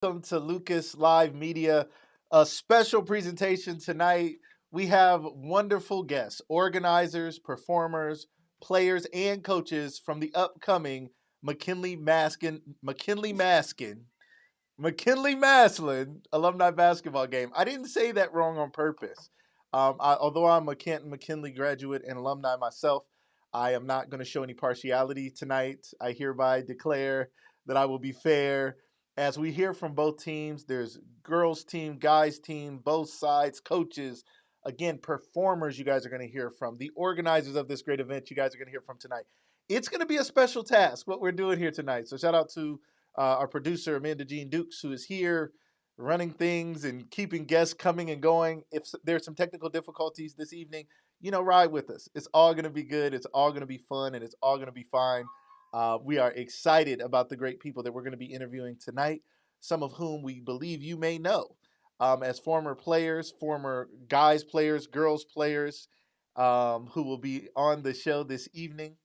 Welcome to Lucas Live Media, a special presentation tonight. We have wonderful guests, organizers, performers, players, and coaches from the upcoming McKinley-Massillon alumni basketball game. I didn't say that wrong on purpose. Although I'm a Canton McKinley graduate and alumni myself, I am not going to show any partiality tonight. I hereby declare that I will be fair. As we hear from both teams, there's girls team, guys team, both sides, coaches, again, performers you guys are going to hear from, the organizers of this great event you guys are going to hear from tonight. It's going to be a special task what we're doing here tonight. So shout out to our producer, Amanda Jean Dukes, who is here running things and keeping guests coming and going. If there's some technical difficulties this evening, ride with us. It's all going to be good. It's all going to be fun, and it's all going to be fine. We are excited about the great people that we're going to be interviewing tonight, some of whom we believe you may know as former players, former guys players, girls players, who will be on the show this evening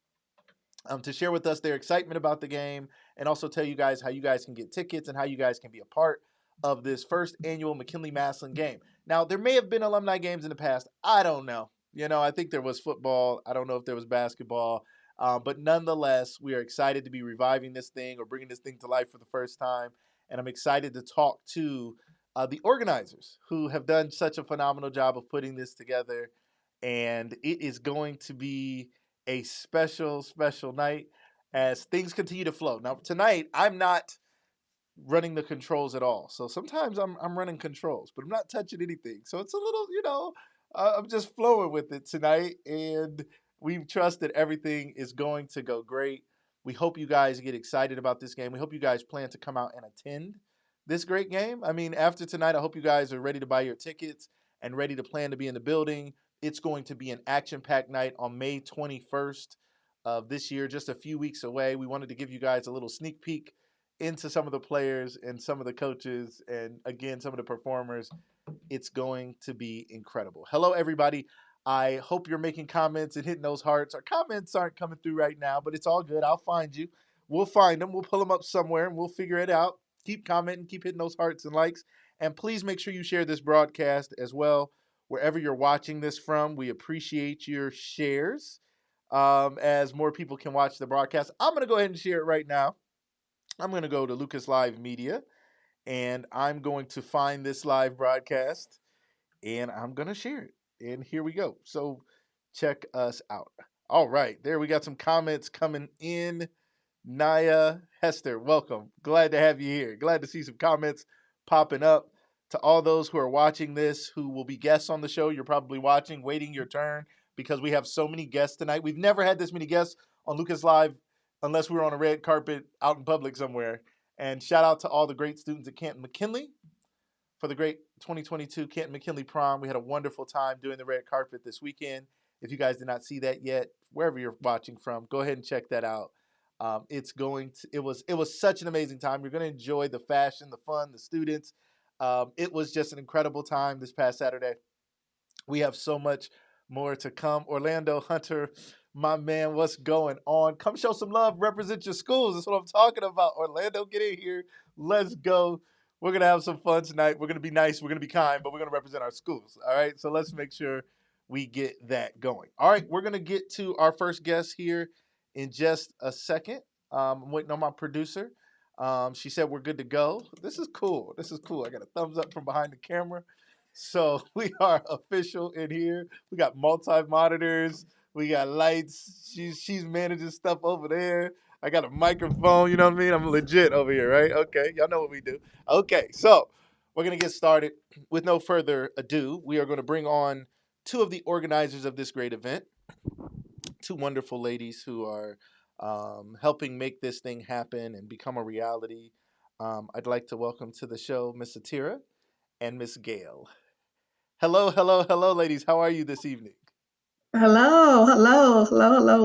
to share with us their excitement about the game and also tell you guys how you guys can get tickets and how you guys can be a part of this first annual McKinley-Massillon game. Now, there may have been alumni games in the past. I don't know. I think there was football. I don't know if there was basketball. But nonetheless, we are excited to be reviving this thing or bringing this thing to life for the first time. And I'm excited to talk to the organizers who have done such a phenomenal job of putting this together. And it is going to be a special, special night as things continue to flow. Now, tonight, I'm not running the controls at all. So sometimes I'm running controls, but I'm not touching anything. So it's a little, I'm just flowing with it tonight. And we trust that everything is going to go great. We hope you guys get excited about this game. We hope you guys plan to come out and attend this great game. I mean, after tonight, I hope you guys are ready to buy your tickets and ready to plan to be in the building. It's going to be an action-packed night on May 21st of this year, just a few weeks away. We wanted to give you guys a little sneak peek into some of the players and some of the coaches and, again, some of the performers. It's going to be incredible. Hello, everybody. I hope you're making comments and hitting those hearts. Our comments aren't coming through right now, but it's all good. I'll find you. We'll find them. We'll pull them up somewhere, and we'll figure it out. Keep commenting. Keep hitting those hearts and likes. And please make sure you share this broadcast as well. Wherever you're watching this from, we appreciate your shares as more people can watch the broadcast. I'm going to go ahead and share it right now. I'm going to go to Lucas Live Media, and I'm going to find this live broadcast, and I'm going to share it. And here we go. So check us out. All right. There we got some comments coming in. Naya Hester, welcome. Glad to have you here. Glad to see some comments popping up. To all those who are watching this, who will be guests on the show, you're probably watching, waiting your turn, because we have so many guests tonight. We've never had this many guests on Lucas Live unless we were on a red carpet out in public somewhere. And shout out to all the great students at Canton McKinley for the great 2022 Canton McKinley prom. We had a wonderful time doing the red carpet this weekend. If you guys did not see that yet, wherever you're watching from, go ahead and check that out. It was such an amazing time. You're going to enjoy the fashion, the fun, the students. It was just an incredible time this past Saturday. We have so much more to come. Orlando Hunter, my man, what's going on? Come show some love. Represent your schools. That's what I'm talking about. Orlando, get in here. Let's go. We're going to have some fun tonight. We're going to be nice. We're going to be kind, but we're going to represent our schools. All right? So let's make sure we get that going. All right. We're going to get to our first guest here in just a second. I'm waiting on my producer. She said we're good to go. This is cool. This is cool. I got a thumbs up from behind the camera. So we are official in here. We got multi-monitors. We got lights. She's managing stuff over there. I got a microphone. You know what I mean? I'm legit over here, right? Okay. Y'all know what we do. Okay. So we're going to get started. With no further ado, we are going to bring on two of the organizers of this great event. Two wonderful ladies who are helping make this thing happen and become a reality. I'd like to welcome to the show Miss Atira and Miss Gail. Hello, hello, hello, ladies. How are you this evening? Hello,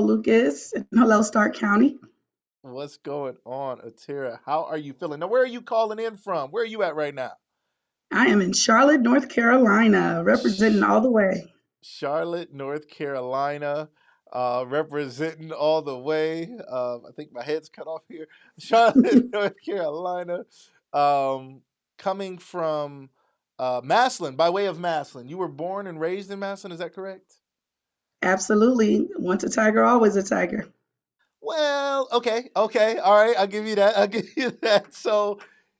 Lucas, and hello, Stark County. What's going on, Atira? How are you feeling? Now, where are you calling in from? Where are you at right now? I am in Charlotte, North Carolina, representing Sh- all the way. Charlotte, North Carolina, representing all the way. I think my head's cut off here. Charlotte, North Carolina. um, coming from Massillon, by way of Massillon. You were born and raised in Massillon, is that correct? Absolutely. Once a tiger, always a tiger. Well, okay, okay, all right. I'll give you that. I'll give you that. So,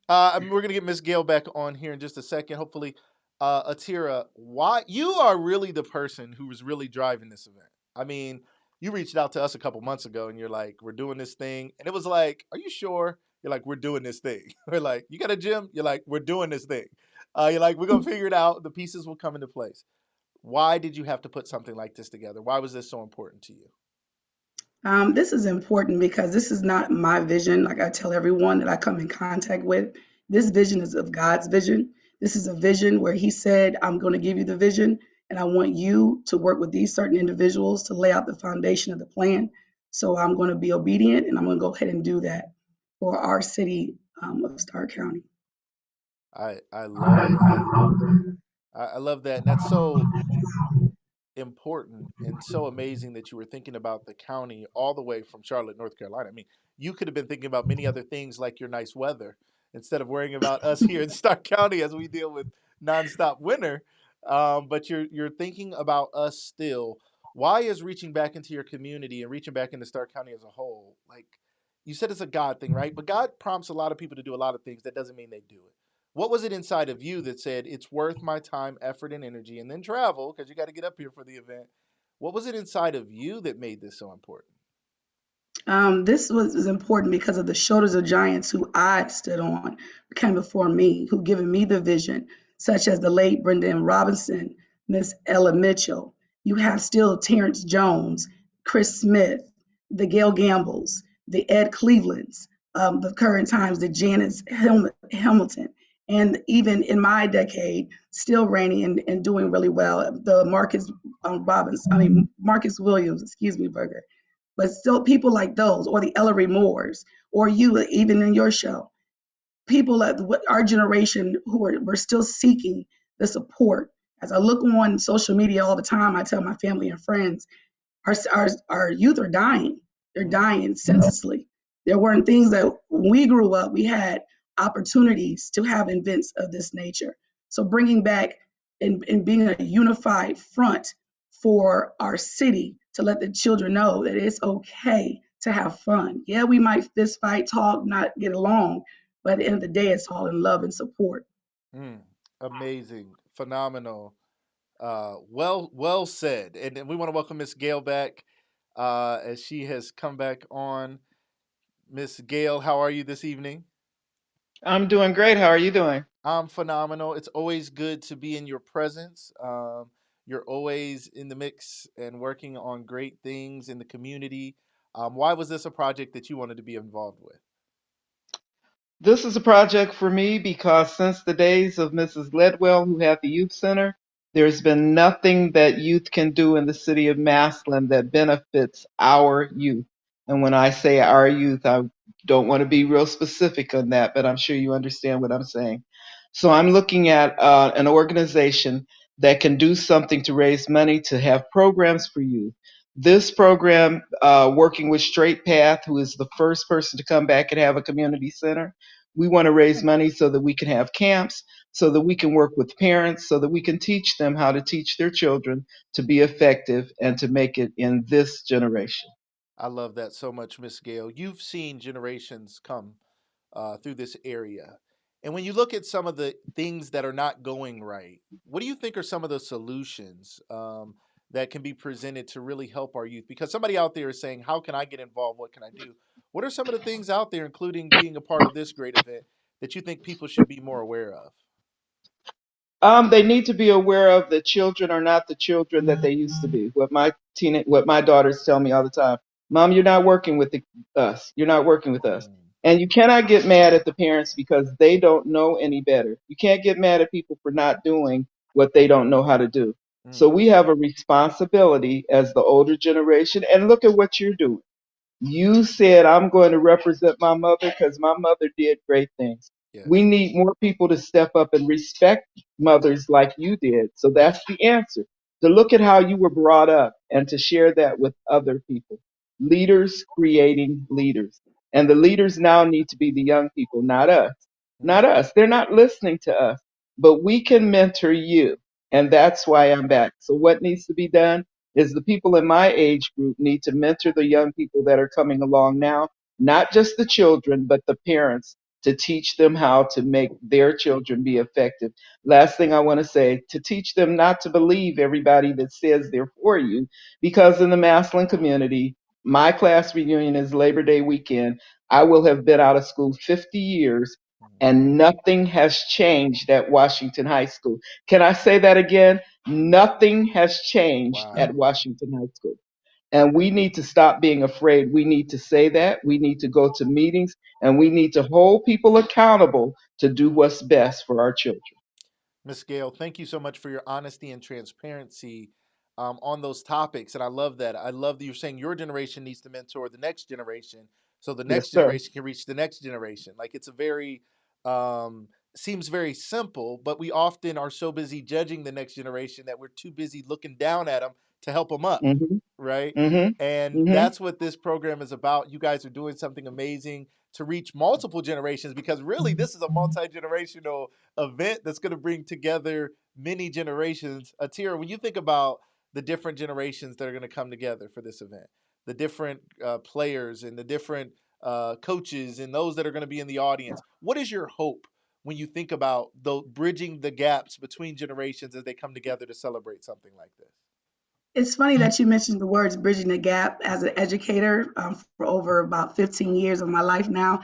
we're gonna get Miss Gail back on here in just a second. Hopefully, Atira, why you are really the person who was really driving this event. I mean, you reached out to us a couple months ago, and you're like, "We're doing this thing," and it was like, "Are you sure?" You're like, "We're doing this thing." We're like, "You got a gym?" You're like, "We're doing this thing." You're like, "We're gonna figure it out. The pieces will come into place." Why did you have to put something like this together? Why was this so important to you? This is important because this is not my vision. Like I tell everyone that I come in contact with, this vision is of God's vision. This is a vision where He said, I'm going to give you the vision, and I want you to work with these certain individuals to lay out the foundation of the plan. So I'm going to be obedient and I'm going to go ahead and do that for our city of Stark County. I love that. I love that, and that's so important and so amazing that you were thinking about the county all the way from Charlotte, North Carolina. I mean, you could have been thinking about many other things like your nice weather instead of worrying about us here in Stark County as we deal with nonstop winter. But you're thinking about us still. Why is reaching back into your community and reaching back into Stark County as a whole like you said it's a God thing, right? But God prompts a lot of people to do a lot of things. That doesn't mean they do it. What was it inside of you that said it's worth my time, effort, and energy, and then travel because you got to get up here for the event? What was it inside of you that made this so important? This was important because of the shoulders of giants who I stood on, who came before me, who given me the vision, such as the late Brendan Robinson, Miss Ella Mitchell. You have still Terrence Jones, Chris Smith, the Gail Gambles, the Ed Clevelands, the current times, the Janice Hamilton, and even in my decade, still reigning and doing really well, the Marcus Williams, excuse me, Burger, but still people like those, or the Ellery Moores, or you, even in your show, people of our generation who are we're still seeking the support. As I look on social media all the time, I tell my family and friends, our youth are dying. They're Mm, dying senselessly. There weren't things that when we grew up, we had opportunities to have events of this nature. So bringing back and being a unified front for our city to let the children know that it's okay to have fun. Yeah, we might fist fight, talk, not get along, but at the end of the day, it's all in love and support. mm, amazing, phenomenal, well said. And we want to welcome Miss Gail back as she has come back on. Miss Gail, how are you this evening? I'm doing great. How are you doing? I'm phenomenal. It's always good to be in your presence. You're always in the mix and working on great things in the community. Why was this a project that you wanted to be involved with? This is a project for me because since the days of Mrs. Ledwell, who had the youth center, there's been nothing that youth can do in the city of Massillon that benefits our youth. And when I say our youth, I don't want to be real specific on that, but I'm sure you understand what I'm saying. So I'm looking at an organization that can do something to raise money to have programs for youth. This program, working with Straight Path, who is the first person to come back and have a community center, we want to raise money so that we can have camps, so that we can work with parents, so that we can teach them how to teach their children to be effective and to make it in this generation. I love that so much, Miss Gail. You've seen generations come through this area. And when you look at some of the things that are not going right, what do you think are some of the solutions that can be presented to really help our youth? Because somebody out there is saying, how can I get involved? What can I do? What are some of the things out there, including being a part of this great event, that you think people should be more aware of? They need to be aware of that children are not the children that they used to be. What my daughters tell me all the time, Mom, you're not working with us. You're not working with us. Mm, And you cannot get mad at the parents because they don't know any better. You can't get mad at people for not doing what they don't know how to do. So mm, we have a responsibility as the older generation. And look at what you're doing. You said, I'm going to represent my mother because my mother did great things. We yes, need more people to step up and respect mothers like you did. So that's the answer. To look at how you were brought up and to share that with other people. Leaders creating leaders. And the leaders now need to be the young people, not us. Hmm. not us. They're not listening to us, but we can mentor you. And that's why I'm back. So, what needs to be done is the people in my age group need to mentor the young people that are coming along now, not just the children, but the parents to teach them how to make their children be effective. Last thing I want to say, to teach them not to believe everybody that says they're for you, because in the Maslin community, my class reunion is Labor Day weekend. I will have been out of school 50 years and nothing has changed at Washington High School. Can I say that again? Nothing has changed at Wow. Washington High School. And we need to stop being afraid. We need to say that. We need to go to meetings and we need to hold people accountable to do what's best for our children. Miss Gail, thank you so much for your honesty and transparency on those topics. And I love that. I love that you're saying your generation needs to mentor the next generation so the next Yes, sir. generation can reach the next generation. Like it's a very, um, seems very simple, but we often are so busy judging the next generation that we're too busy looking down at them to help them up. Mm-hmm. Right. Mm-hmm. And Mm-hmm. that's what this program is about. You guys are doing something amazing to reach multiple generations because really this is a multi generational event that's going to bring together many generations. Atira, when you think about the different generations that are going to come together for this event, the different players and the different coaches and those that are going to be in the audience, what is your hope when you think about bridging the gaps between generations as they come together to celebrate something like this? It's funny that you mentioned the words bridging the gap as an educator for over about 15 years of my life now.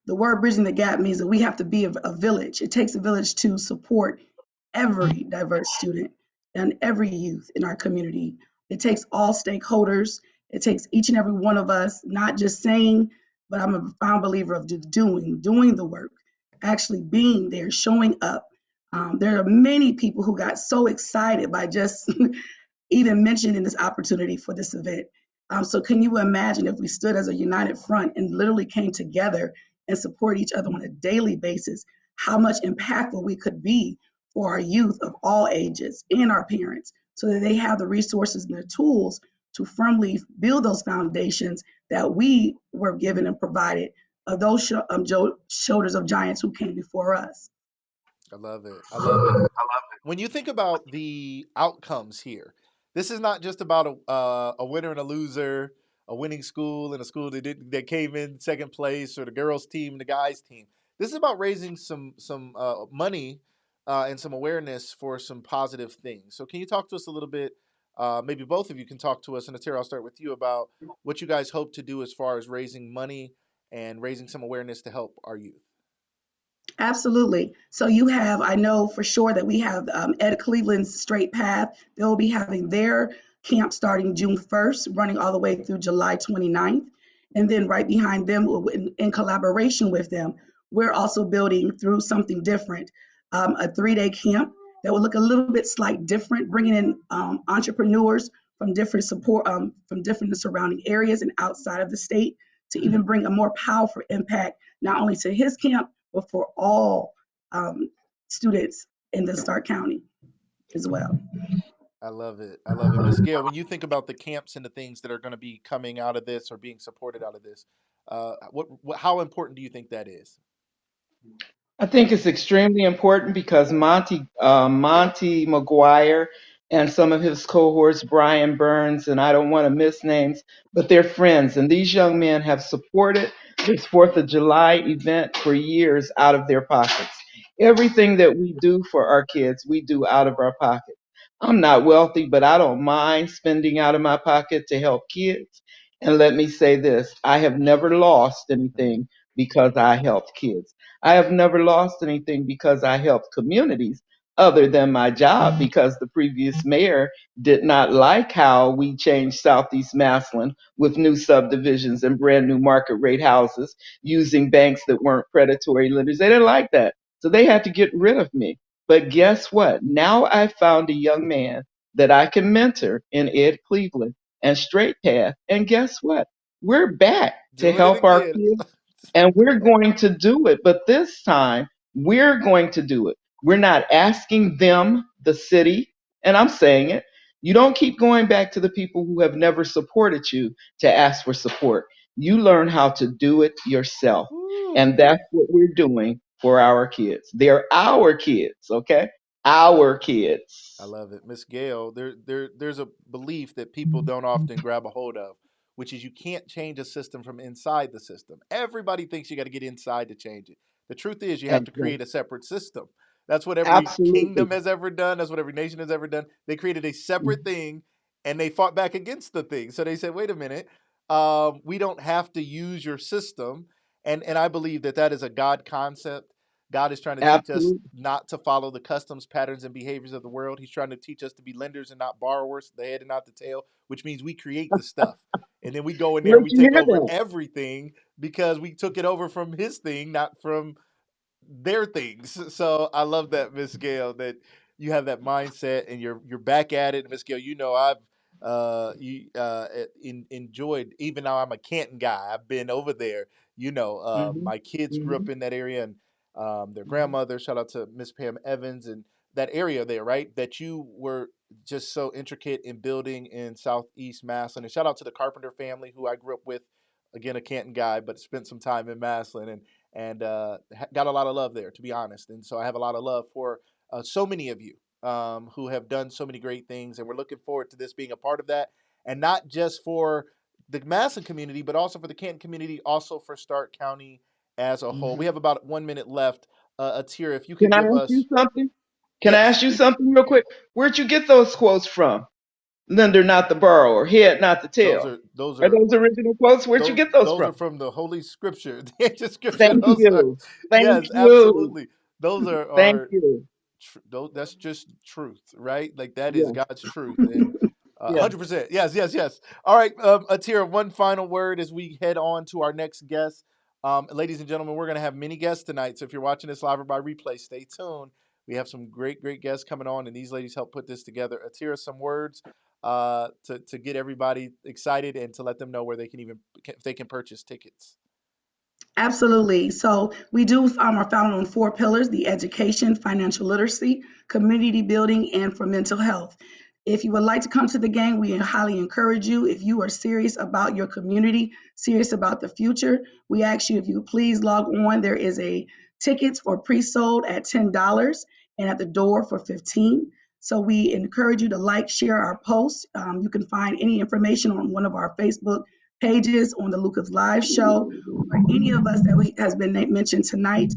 The word bridging the gap means that we have to be a village. It takes a village to support every diverse student and every youth in our community. It takes all stakeholders. It takes each and every one of us, not just saying, but I'm a firm believer of just doing the work, actually being there, showing up. There are many people who got so excited by just even mentioned in this opportunity for this event. So can you imagine if we stood as a united front and literally came together and support each other on a daily basis, how much impactful we could be for our youth of all ages and our parents so that they have the resources and the tools to firmly build those foundations that we were given and provided of those shoulders of giants who came before us. I love it. I love it. When you think about the outcomes here, this is not just about a winner and a loser, a winning school and a school that came in second place, or the girls team and the guys team. This is about raising some money and some awareness for some positive things. So, can you talk to us a little bit? Maybe both of you can talk to us, and Atira, I'll start with you about what you guys hope to do as far as raising money and raising some awareness to help our youth. Absolutely. So you have, I know for sure that we have Ed Cleveland's Straight Path. They'll be having their camp starting June 1st, running all the way through July 29th. And then right behind them, in collaboration with them, we're also building through something different, a 3-day camp that will look a little bit slight different, bringing in entrepreneurs from different support, from different surrounding areas and outside of the state to even bring a more powerful impact, not only to his camp, but for all students in the Stark County as well. I love it. I love it. Miss Gail, when you think about the camps and the things that are going to be coming out of this or being supported out of this, how important do you think that is? I think it's extremely important because Monty McGuire and some of his cohorts, Brian Burns, and I don't want to miss names, but they're friends. And these young men have supported this Fourth of July event for years out of their pockets. Everything that we do for our kids, we do out of our pocket. I'm not wealthy, but I don't mind spending out of my pocket to help kids. And let me say this, I have never lost anything because I helped kids. I have never lost anything because I helped communities other than my job because the previous mayor did not like how we changed Southeast Maslin with new subdivisions and brand new market rate houses using banks that weren't predatory lenders. They didn't like that. So they had to get rid of me. But guess what? Now I found a young man that I can mentor in Ed Cleveland and Straight Path. And guess what? We're back to Doing it help our again. kids and we're going to do it. But this time, we're going to do it. We're not asking them, the city, and I'm saying it. You don't keep going back to the people who have never supported you to ask for support. You learn how to do it yourself. Woo. And that's what we're doing for our kids. They're our kids, okay? Our I kids. love it. Miss Gail, there's a belief that people don't often grab a hold of, which is you can't change a system from inside the system. Everybody thinks you got to get inside to change it. The truth is you have to Exactly. create a separate system. That's what every Absolutely. kingdom has ever done. That's what every nation has ever done. They created a separate thing and they fought back against the thing. So they said, wait a minute, we don't have to use your system. And I believe that that is a God concept. God is trying to teach us Absolutely. not to follow the customs, patterns, and behaviors of the world. He's trying to teach us to be lenders and not borrowers, the head and not the tail, which means we create the stuff. And then we go in there and Where'd we you take hear over that? everything because we took it over from his thing, not from their things. So I love that, Miss Gail, that you have that mindset and you're back at it. Miss Gail, you know I've enjoyed, even though I'm a Canton guy. I've been over there. You know, Hmm. my kids grew up Hmm. in that area, and their Hmm. grandmother. Shout out to Miss Pam Evans and that area there, right? That you were just so intricate in building in Southeast Massillon. And shout out to the Carpenter family who I grew up with. Again, a Canton guy, but spent some time in Massillon and got a lot of love there, to be honest. And so I have a lot of love for so many of you who have done so many great things, and we're looking forward to this being a part of that, and not just for the Massillon community, but also for the Canton community, also for Stark County as a whole. We Hmm. have about 1 minute left. Atira, if you could Can I give ask you us, something? Can I yes, ask you something real quick? Where'd you get those quotes from? Lender, not the borrower. Head, not the those tail. are those Are are those original quotes? Where'd you those get those those from? are from the Holy Scripture, the ancient Scripture. Thank Those are you. Thank yes, you. absolutely. Those Thank are you. that's just truth, right? Like that is Yes. God's truth, and Yes. 100%. Yes, yes, yes. All right, Atira, one final word as we head on to our next guest. Ladies and gentlemen, we're going to have many guests tonight. So if you're watching this live or by replay, stay tuned. We have some great, great guests coming on, and these ladies help put this together. Atira, some words to get everybody excited and to let them know where they can if they can purchase tickets. Absolutely. So we do are founded on four pillars: the education, financial literacy, community building, and for mental health. If you would like to come to the game, we highly encourage you. If you are serious about your community, serious about the future, we ask you if you please log on. There is a tickets for pre-sold at $10 and at the door for 15. So we encourage you to like, share our posts. You can find any information on one of our Facebook pages, on the Lucas Live Show, or any of us that has been mentioned tonight.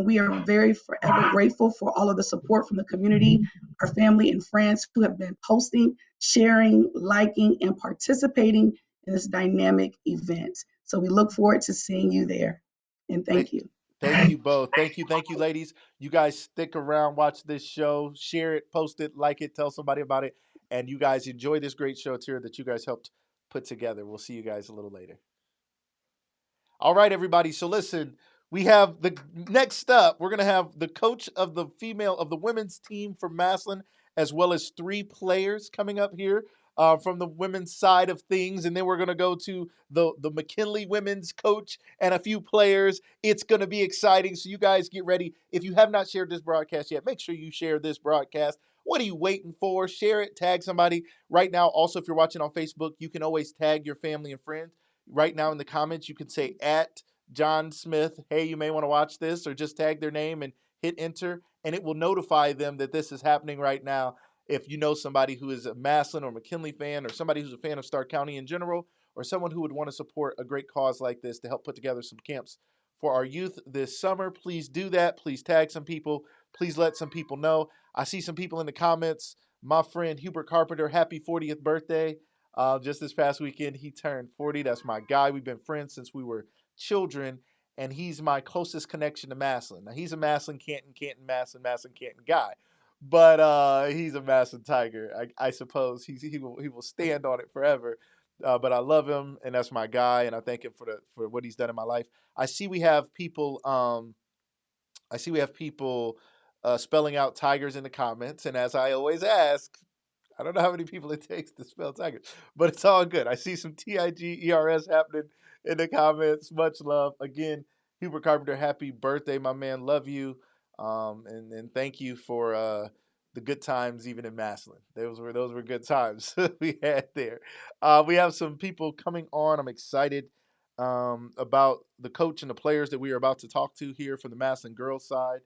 We are very forever grateful for all of the support from the community, our family and friends who have been posting, sharing, liking, and participating in this dynamic event. So we look forward to seeing you there. And Thank, thank you. thank you both. Thank you, ladies. You guys stick around, watch this show, share it, post it, like it, tell somebody about it, and you guys enjoy this great show here that you guys helped put together. We'll see you guys a little later. All right, everybody. So listen, we have the next up. We're gonna have the coach of the women's team for Maslin, as well as three players coming up here from the women's side of things, and then we're gonna go to the McKinley women's coach and a few players. It's gonna be exciting. So you guys get ready. If you have not shared this broadcast yet, make sure you share this broadcast. What are you waiting for? Share it, tag somebody right now. Also, if you're watching on Facebook, you can always tag your family and friends right now in the comments. You can say at John Smith, hey, you may want to watch this, or just tag their name and hit enter, and it will notify them that this is happening right now. If you know somebody who is a Maslin or McKinley fan, or somebody who's a fan of Stark County in general, or someone who would want to support a great cause like this to help put together some camps for our youth this summer, please do that. Please tag some people. Please let some people know. I see some people in the comments. My friend Hubert Carpenter, happy 40th birthday. Just this past weekend, he turned 40. That's my guy. We've been friends since we were children, and he's my closest connection to Maslin. Now, he's a Maslin, Canton, Maslin, Canton guy, but he's a Maslin Tiger. I suppose he will stand on it forever. But I love him, and that's my guy, and I thank him for what he's done in my life. I see we have people. I see we have people spelling out tigers in the comments, and as I always ask, I don't know how many people it takes to spell tiger, but it's all good. I see some TIGERS happening in the comments. Much love. Again, Hubert Carpenter, happy birthday, my man. Love you. And thank you for the good times even in Maslin. Those were good times we had there. We have some people coming on. I'm excited about the coach and the players that we are about to talk to here from the Massillon girls side.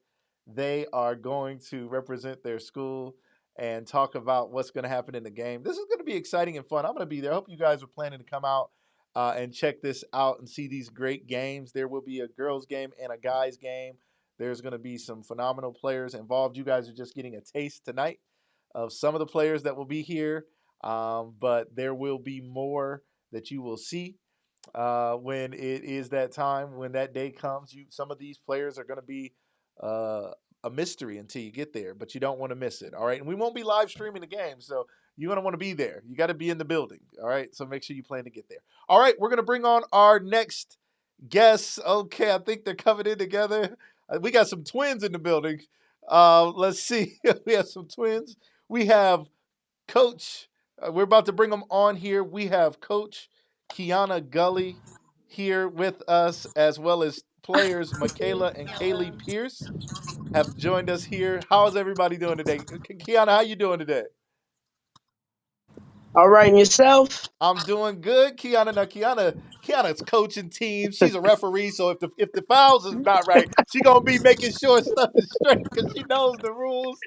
They are going to represent their school and talk about what's going to happen in the game. This is going to be exciting and fun. I'm going to be there. I hope you guys are planning to come out and check this out and see these great games. There will be a girls' game and a guys' game. There's going to be some phenomenal players involved. You guys are just getting a taste tonight of some of the players that will be here, but there will be more that you will see when it is that time, when that day comes. Some of these players are going to be uh, a mystery until you get there, but you don't want to miss it. All right, and we won't be live streaming the game, so you're going to want to be there. You got to be in the building. All right, so make sure you plan to get there. All right, we're going to bring on our next guests. Okay, I think they're coming in together. We got some twins in the building. Let's see. We have some twins. We have Coach. We're about to bring them on here. We have Coach Kiana Gully here with us, as well as players Michaela and Kaylee Pierce have joined us here. How's everybody doing today? Kiana, how you doing today? All right, and yourself? I'm doing good, Kiana. Now, Kiana's coaching teams. She's a referee, so if the fouls is not right, she gonna be making sure stuff is straight because she knows the rules.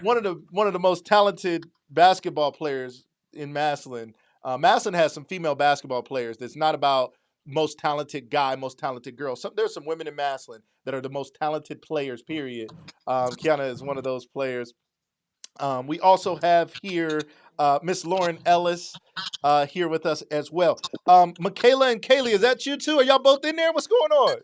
One of the most talented basketball players in Massillon. Massillon has some female basketball players. That's not about most talented guy, most talented girl. There's some women in Massillon that are the most talented players. Period. Kiana is one of those players. We also have here Miss Lauren Ellis here with us as well. Michaela and Kaylee, is that you two? Are y'all both in there? What's going on?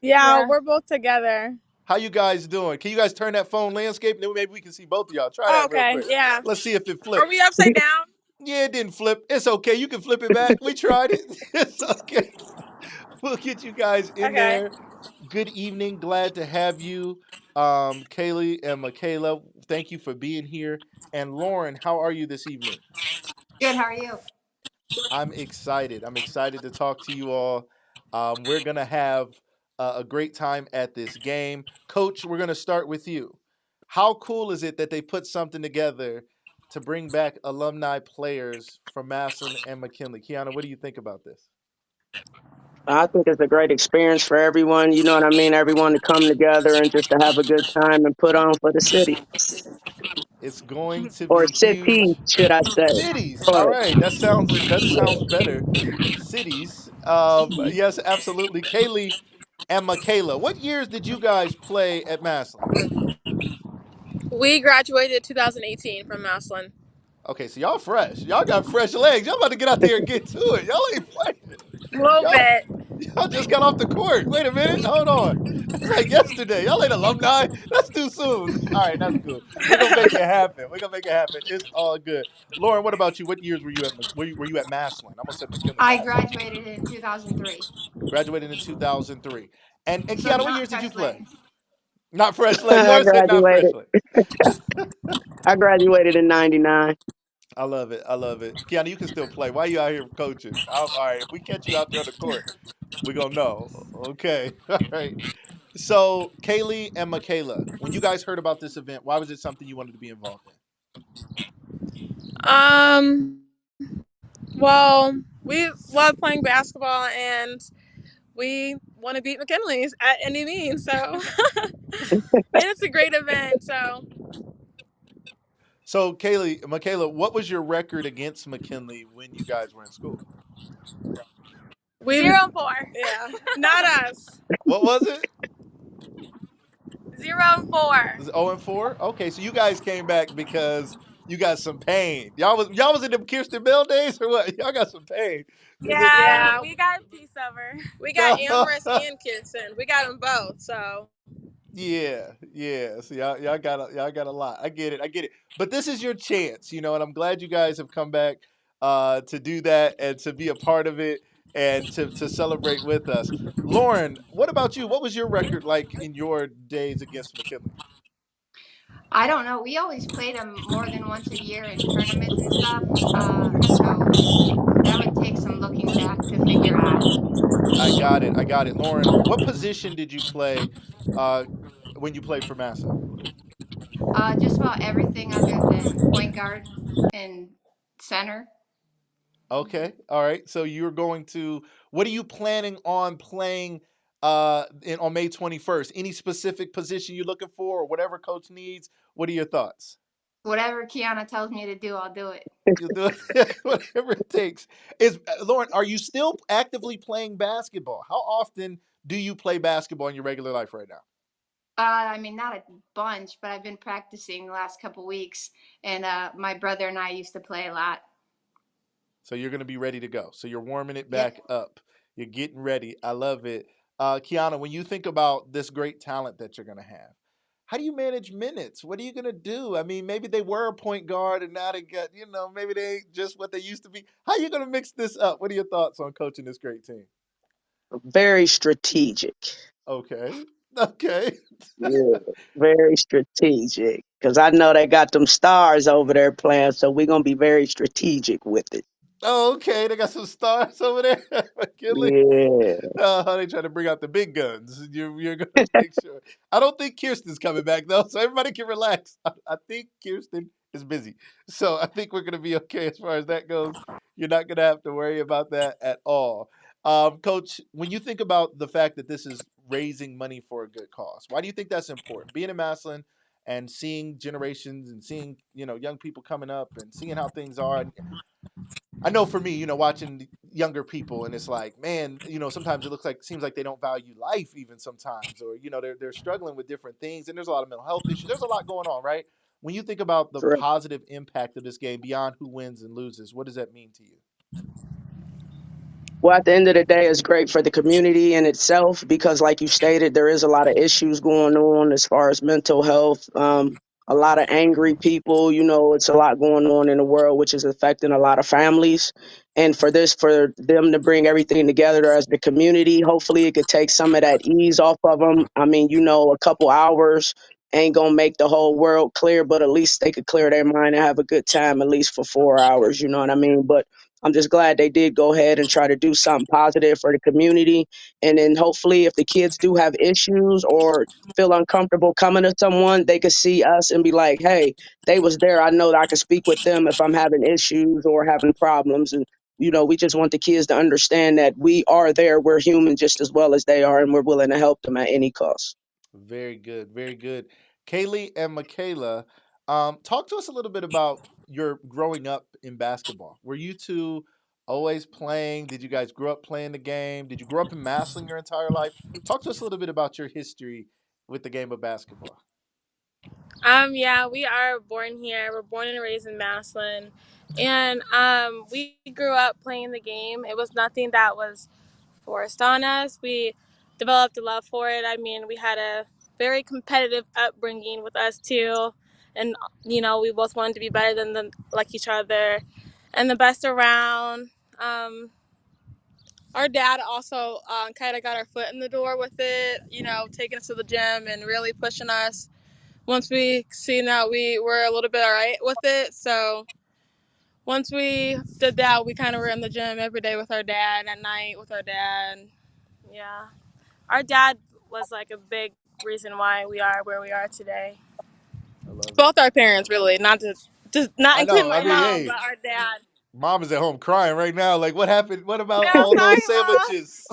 Yeah, we're both together. How you guys doing? Can you guys turn that phone landscape? Then maybe we can see both of y'all. Try that real Okay, quick. yeah. Let's see if it flips. Are we upside down? Yeah, it didn't flip. It's okay. You can flip it back. We tried it. It's okay. We'll get you guys in Okay. there. Good evening. Glad to have you, Kaylee and Michaela. Thank you for being here. And Lauren, how are you this evening? Good. How are you? I'm excited. I'm excited to talk to you all. We're going to have a great time at this game. Coach, we're going to start with you. How cool is it that they put something together to bring back alumni players from Massillon and McKinley? Kiana, what do you think about this? I think it's a great experience for everyone. You know what I mean? Everyone to come together and just to have a good time and put on for the city. It's going to Or be huge. city, should I say. Cities. All But right. That sounds better. Cities. Yes, absolutely. Kaylee and Michaela, what years did you guys play at Massillon? We graduated 2018 from Massillon. Okay, so y'all fresh. Y'all got fresh legs. Y'all about to get out there and get to it. Y'all ain't playing. A little Y'all, bit. y'all just got off the court. Wait a minute. Hold on. That's like yesterday. Y'all ain't alumni. That's too soon. All right, that's cool. We're gonna make it happen. We're gonna make it happen. It's all good. Lauren, what about you? What years were you at? Were you at Massillon? I almost said McKinley I Massillon. graduated in 2003. Graduated in 2003. And So Kiana, what not years did you fresh play? legs. Not fresh legs. I Lauren said not fresh graduated. legs. I graduated in '99. I love it. I love it. Kiana, you can still play. Why are you out here coaching? All right. If we catch you out there on the court, we're going to know. Okay. All right. So, Kaylee and Michaela, when you guys heard about this event, why was it something you wanted to be involved Um. Well, we love playing basketball, and we want to beat McKinley's at any means. So, and it's a great event. So, So, Michaela, what was your record against McKinley when you guys were in school? we 0-4. Yeah, not us. What was it? 0-4. Was it 0-4? Okay, so you guys came back because you got some pain. Y'all was in them Kirsten Bell days or what? Y'all got some pain. Yeah, We got a piece of her. we got Amherst and Kinston. We got them both. So, Yeah. So y'all got a lot. I get it. But this is your chance, and I'm glad you guys have come back to do that and to be a part of it and to celebrate with us. Lauren, what about you? What was your record like in your days against McKinley? I don't know. We always played them more than once a year in tournaments and stuff. So that would take some looking back to figure out. I got it. Lauren, what position did you play uh, when you played for Massa? Just about everything other than point guard and center. Okay. All right. So you're going to. What are you planning on playing? On May 21st. Any specific position you're looking for, or whatever coach needs? What are your thoughts? Whatever Kiana tells me to do, I'll do it. You'll do it whatever it takes. Is Lauren? Are you still actively playing basketball? How often do you play basketball in your regular life right now? I mean, not a bunch, but I've been practicing the last couple weeks, and my brother and I used to play a lot. So you're going to be ready to go. So you're warming it Yep. back up. You're getting ready. I love it. Kiana, when you think about this great talent that you're going to have, how do you manage minutes? What are you going to do? I mean, maybe they were a point guard and now they got, maybe they ain't just what they used to be. How are you going to mix this up? What are your thoughts on coaching this great team? Very strategic. Okay. Okay. Yeah, very strategic. Because I know they got them stars over there playing, so we're gonna be very strategic with it. Oh, okay. They got some stars over there. McKinley. Yeah. They trying to bring out the big guns. You're going to make sure. I don't think Kirsten's coming back, though, so everybody can relax. I think Kirsten is busy. So I think we're going to be okay as far as that goes. You're not going to have to worry about that at all. Coach, when you think about the fact that this is raising money for a good cause, why do you think that's important? Being in Massillon and seeing generations and seeing, young people coming up and seeing how things are. And I know for me, watching younger people, and it's like, man, sometimes it seems like they don't value life even sometimes, or they're struggling with different things, and there's a lot of mental health issues. There's a lot going on, right? When you think about the Correct. positive impact of this game beyond who wins and loses, what does that mean to you? Well, at the end of the day, it's great for the community in itself because, like you stated, there is a lot of issues going on as far as mental health. A lot of angry people. It's a lot going on in the world, which is affecting a lot of families. And for them to bring everything together as the community, hopefully it could take some of that ease off of them. I mean, a couple hours ain't gonna make the whole world clear, but at least they could clear their mind and have a good time at least for 4 hours. You know what I mean? But I'm just glad they did go ahead and try to do something positive for the community. And then hopefully if the kids do have issues or feel uncomfortable coming to someone, they could see us and be like, hey, they was there. I know that I can speak with them if I'm having issues or having problems. And, we just want the kids to understand that we are there. We're human just as well as they are, and we're willing to help them at any cost. Very good, very good. Kaylee and Michaela, talk to us a little bit about your growing up in basketball. Were you two always playing? Did you guys grow up playing the game? Did you grow up in Massillon your entire life? Talk to us a little bit about your history with the game of basketball. Yeah, we are born here. We're born and raised in Massillon. And we grew up playing the game. It was nothing that was forced on us. We developed a love for it. I mean, we had a very competitive upbringing with us too. And, we both wanted to be better than like each other and the best around. Um, our dad also kind of got our foot in the door with it, taking us to the gym and really pushing us once we seen that we were a little bit all right with it. So once we did that, we kind of were in the gym every day with our dad, at night with our dad. Yeah. Our dad was like a big reason why we are where we are today. I love it. Both our parents, really, just not I including know. my I mean, mom, hey, but our dad. mom is at home crying right now. Like, what happened? What about No, all sorry, those mom. sandwiches?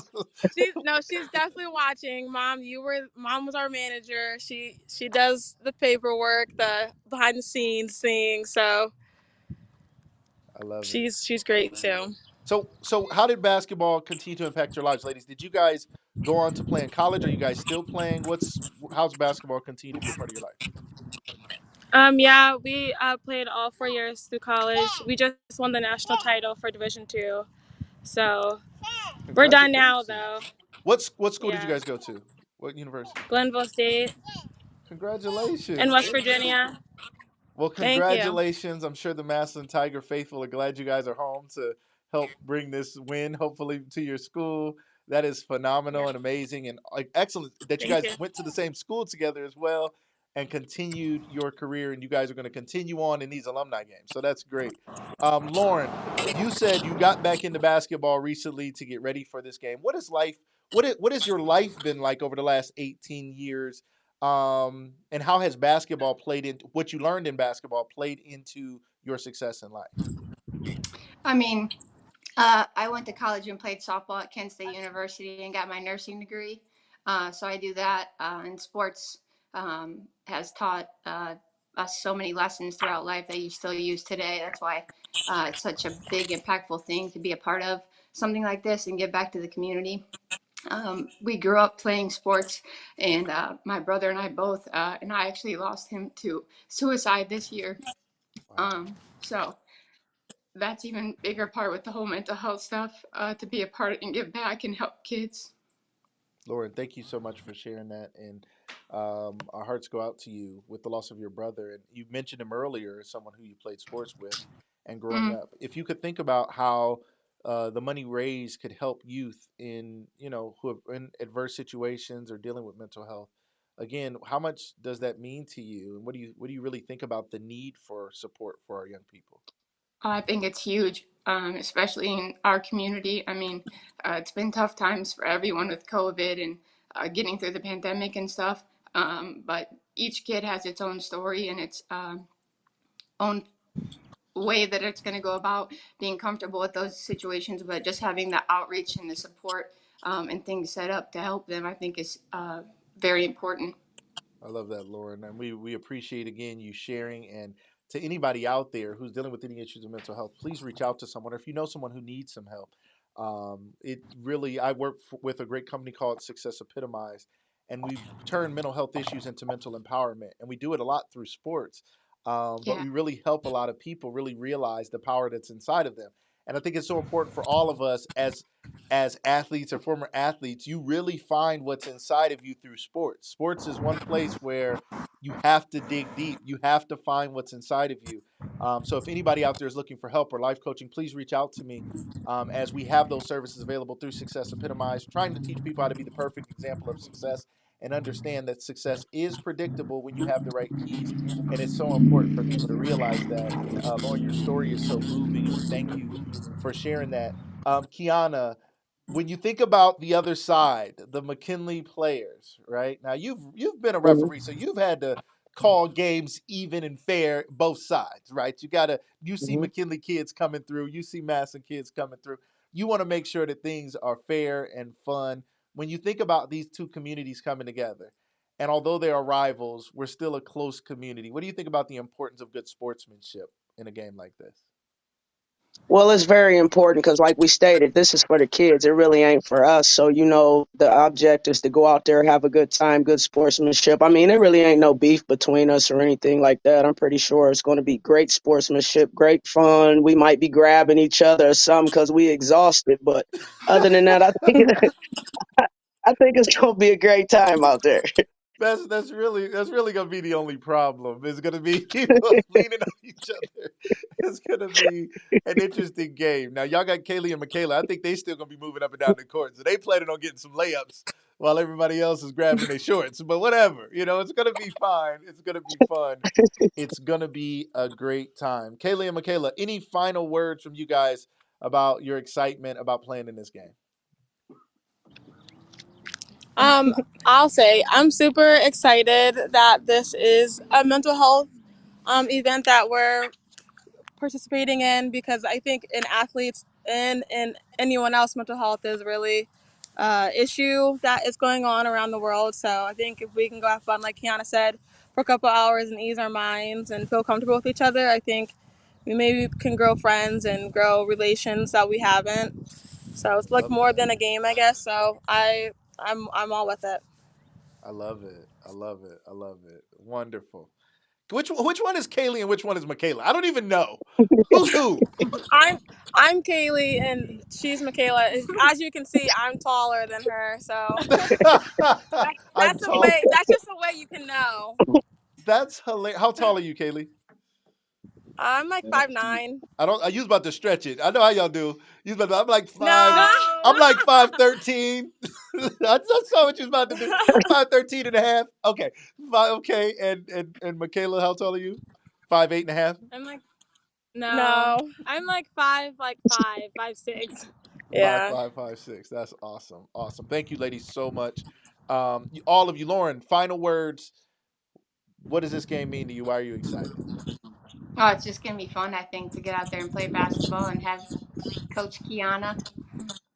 She's definitely watching. Mom was our manager. She does the paperwork, the behind the scenes thing. So I love it. she's great too. So how did basketball continue to impact your lives, ladies? Did you guys go on to play in college? Are you guys still playing? How's basketball continue to be a part of your life? Yeah, we played all 4 years through college. We just won the national title for Division II. So we're done now, Congratulations. though. What school did you Yeah, guys go to? What university? Glenville State in Congratulations. West Virginia. Well, Thank you. congratulations. I'm sure the Massillon Tiger faithful are glad you guys are home to help bring this win, hopefully, to your school. That is phenomenal Yeah, and amazing and like excellent that you thank guys you. went to the same school together as well and continued your career. And you guys are going to continue on in these alumni games. So that's great. Lauren, you said you got back into basketball recently to get ready for this game. What is life? What has your life been like over the last 18 years? And how has basketball played into what you learned in basketball played into your success in life? I mean, I went to college and played softball at Kent State University and got my nursing degree. So I do that, and sports has taught us so many lessons throughout life that you still use today. That's why it's such a big, impactful thing to be a part of something like this and give back to the community. We grew up playing sports, and my brother and I both, and I actually lost him to suicide this year. Wow. So that's even bigger part with the whole mental health stuff, to be a part and give back and help kids. Lauren, thank you so much for sharing that. And our hearts go out to you with the loss of your brother. And you mentioned him earlier as someone who you played sports with and growing Mm. up. If you could think about how the money raised could help youth in, who are in adverse situations or dealing with mental health. Again, how much does that mean to you? And what do you really think about the need for support for our young people? I think it's huge, especially in our community. I mean, it's been tough times for everyone with COVID and getting through the pandemic and stuff. But each kid has its own story and its own way that it's going to go about being comfortable with those situations. But just having the outreach and the support, and things set up to help them, I think is very important. I love that, Lauren. And we appreciate again you sharing. And to anybody out there who's dealing with any issues of mental health, please reach out to someone. Or if you know someone who needs some help, it really, I work with a great company called Success Epitomized, and we turn mental health issues into mental empowerment. And we do it a lot through sports. But Yeah. we really help a lot of people really realize the power that's inside of them. And I think it's so important for all of us as athletes or former athletes, you really find what's inside of you through sports. Sports is one place where you have to dig deep. You have to find what's inside of you. So if anybody out there is looking for help or life coaching, please reach out to me, as we have those services available through Success Epitomized, trying to teach people how to be the perfect example of success and understand that success is predictable when you have the right keys. And it's so important for people to realize that. And Lauren, your story is so moving, and we thank you for sharing that. Kiana, when you think about the other side, the McKinley players, right? Now you've been a Mhm. referee, so you've had to call games even and fair both sides, right? You see Mhm. McKinley kids coming through, you see Masson kids coming through. You want to make sure that things are fair and fun. When you think about these two communities coming together, and although they are rivals, we're still a close community. What do you think about the importance of good sportsmanship in a game like this? Well, it's very important because, like we stated, this is for the kids. It really ain't for us. So, the object is to go out there, have a good time, good sportsmanship. I mean, there really ain't no beef between us or anything like that. I'm pretty sure it's going to be great sportsmanship, great fun. We might be grabbing each other or something because we exhausted. But other than that, I think it's going to be a great time out there. That's really gonna be the only problem. Is gonna be people leaning on each other. It's gonna be an interesting game. Now y'all got Kaylee and Michaela. I think they still gonna be moving up and down the court. So they planning on getting some layups while everybody else is grabbing their shorts. But whatever, it's gonna be fine. It's gonna be fun. It's gonna be a great time. Kaylee and Michaela, any final words from you guys about your excitement about playing in this game? Um, I'll say I'm super excited that this is a mental health event that we're participating in, because I think in athletes and in anyone else, mental health is really issue that is going on around the world. So I think if we can go have fun, like Kiana said, for a couple hours and ease our minds and feel comfortable with each other, I think we maybe can grow friends and grow relations that we haven't. So it's like Love more that. than a game, I guess. So I'm all with it. I love it. I love it. I love it. Wonderful. Which one is Kaylee and which one is Michaela? I don't even know. Who's who? I'm I'm Kaylee and she's Michaela. As you can see, I'm taller than her, so I'm that's a tall. way. That's just a way you can know. That's hilarious. How tall are you, Kaylee? I'm like 5'9". I don't. I use about to stretch it. I know how y'all do. I'm like five. No. I'm like 5'13". That's not what you're about to do. I'm 5'13 and a half. Okay. Okay. And Michaela, how tall are you? 5'8 and a half. I'm like no. No. I'm like 5'6". Five Yeah. five five six. That's awesome. Awesome. Thank you, ladies, so much. All of you, Lauren. Final words. What does this game mean to you? Why are you excited? Oh, it's just gonna be fun, I think, to get out there and play basketball and have Coach Kiana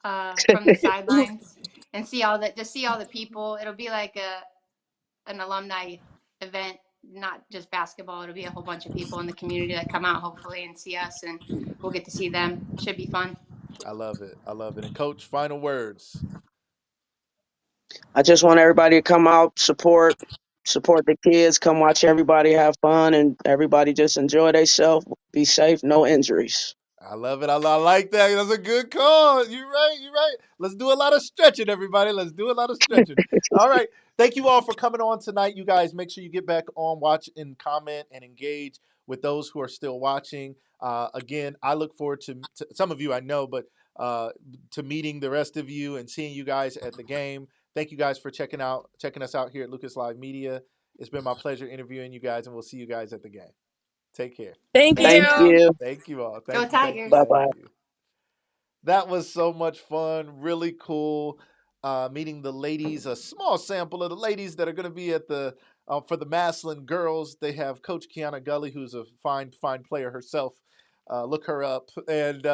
from the sidelines and see all the people. It'll be like an alumni event, not just basketball. It'll be a whole bunch of people in the community that come out hopefully and see us, and we'll get to see them. Should be fun. I love it. I love it. And Coach, final words. I just want everybody to come out, support the kids, come watch everybody have fun, and everybody just enjoy themselves. Be safe, no injuries. I love it. I like that. That's a good call. You're right. You're right. Let's do a lot of stretching, everybody. Let's do a lot of stretching. All right. Thank you all for coming on tonight. You guys, make sure you get back on, watch and comment and engage with those who are still watching. Again, I look forward to some of you I know, but to meeting the rest of you and seeing you guys at the game. Thank you guys for checking us out here at Lucas Live Media. It's been my pleasure interviewing you guys, and we'll see you guys at the game. Take care. Thank Thank you. you. Thank you all. Go Thank you. Thank you. Tigers. Bye Thank bye. you. That was so much fun. Really cool. Meeting the ladies, a small sample of the ladies that are going to be at the for the Massillon girls. They have Coach Kiana Gully, who's a fine player herself. Look her up. And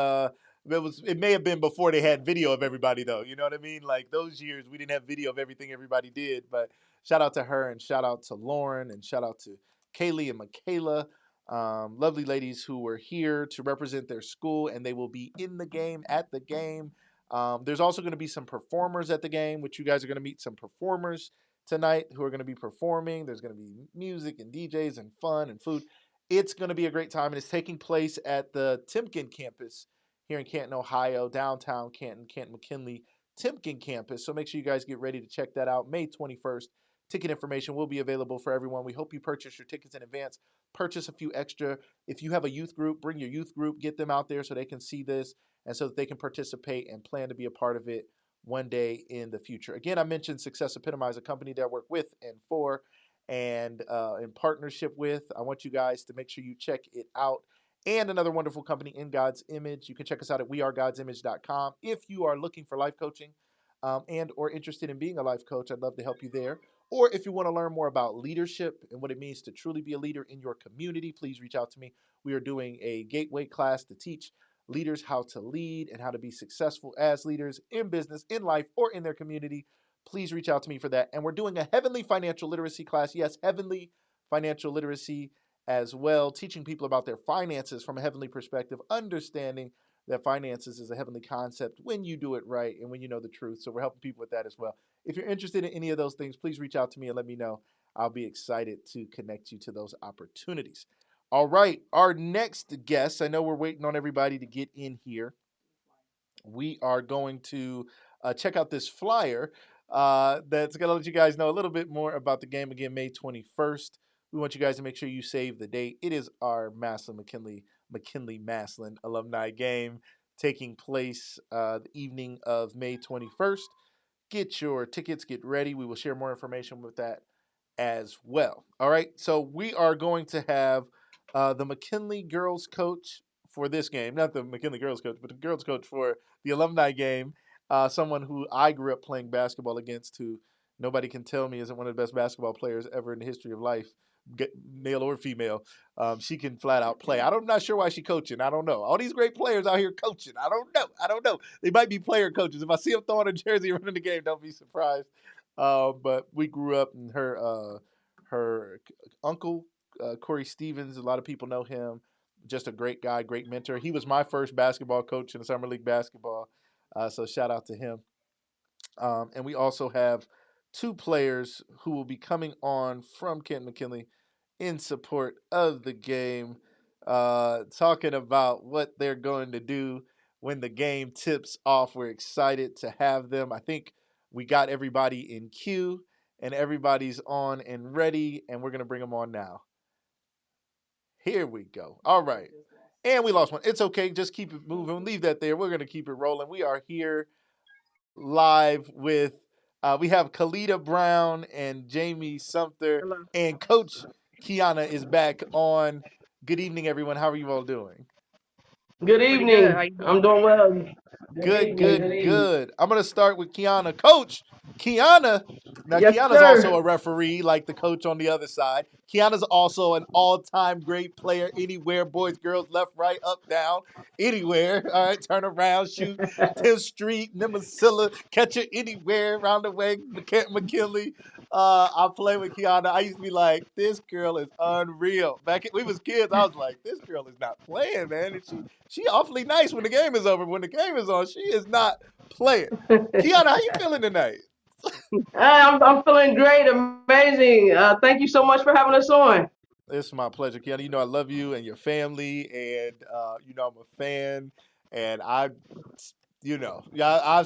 it may have been before they had video of everybody, though. You know what I mean? Like those years, we didn't have video of everything everybody did. But shout out to her, and shout out to Lauren, and shout out to Kaylee and Michaela. Lovely ladies who were here to represent their school, and they will be in the game, at the game. There's also going to be some performers at the game, which you guys are going to meet some performers tonight who are going to be performing. There's going to be music and DJs and fun and food. It's going to be a great time, and it's taking place at the Timken campus here in Canton, Ohio, downtown Canton, McKinley Timken campus. So make sure you guys get ready to check that out. May 21st. Ticket information will be available for everyone. We hope you purchase your tickets in advance. Purchase a few extra. If you have a youth group, bring your youth group, get them out there so they can see this and so that they can participate and plan to be a part of it one day in the future. Again, I mentioned Success Epitomize, a company that I work with and for and in partnership with. I want you guys to make sure you check it out. And another wonderful company, In God's Image. You can check us out at wearegodsimage.com. If you are looking for life coaching and or interested in being a life coach, I'd love to help you there. Or if you want to learn more about leadership and what it means to truly be a leader in your community, please reach out to me. We are doing a gateway class to teach leaders how to lead and how to be successful as leaders in business, in life, or in their community. Please reach out to me for that. And we're doing a heavenly financial literacy class. Yes, heavenly financial literacy as well, teaching people about their finances from a heavenly perspective, understanding that finances is a heavenly concept when you do it right and when you know the truth. So we're helping people with that as well. If you're interested in any of those things, please reach out to me and let me know. I'll be excited to connect you to those opportunities. All right, our next guest, I know we're waiting on everybody to get in here. We are going to check out this flyer that's going to let you guys know a little bit more about the game. Again, May 21st. We want you guys to make sure you save the date. It is our McKinley-Massillon alumni game taking place the evening of May 21st. Get your tickets, get ready. We will share more information with that as well. All right, so we are going to have the McKinley girls coach for this game, not the McKinley girls coach, but the girls coach for the alumni game. Someone who I grew up playing basketball against, who nobody can tell me isn't one of the best basketball players ever in the history of life, male or female. She can flat out play. I'm not sure why she's coaching. I don't know. All these great players out here coaching. I don't know. They might be player coaches. If I see them throwing a jersey running the game, don't be surprised. But we grew up, and her uncle, Corey Stevens, a lot of people know him. Just a great guy, great mentor. He was my first basketball coach in Summer League basketball. So shout out to him. And we also have two players who will be coming on from Kent McKinley in support of the game, talking about what they're going to do when the game tips off. We're excited to have them. I think we got everybody in queue and everybody's on and ready, and we're going to bring them on now. Here we go. All right. And we lost one. It's okay. Just keep it moving. Leave that there. We're going to keep it rolling. We are here live with, we have Kalita Brown and Jamie Sumter. Hello. And Coach Kiana is back on. Good evening, everyone. How are you all doing? Good Pretty good. evening. How you doing? I'm doing well. Good, good, good. I'm gonna start with Kiana. Coach, Kiana. Now Yes, Kiana's also sir. a referee, like the coach on the other side. Kiana's also an all-time great player anywhere, boys, girls, left, right, up, down, anywhere. All right, turn around, shoot 10th Street, Nemasilla, catch it anywhere around the way, McKinley. I play with Kiana. I used to be like, this girl is unreal. Back when we was kids, I was like, this girl is not playing, man. And she awfully nice when the game is over. When the game is on, she is not playing. Kiana, how you feeling tonight? I'm feeling great, amazing. Thank you so much for having us on. It's my pleasure, Kiana. You know I love you and your family, and you know I'm a fan, and I've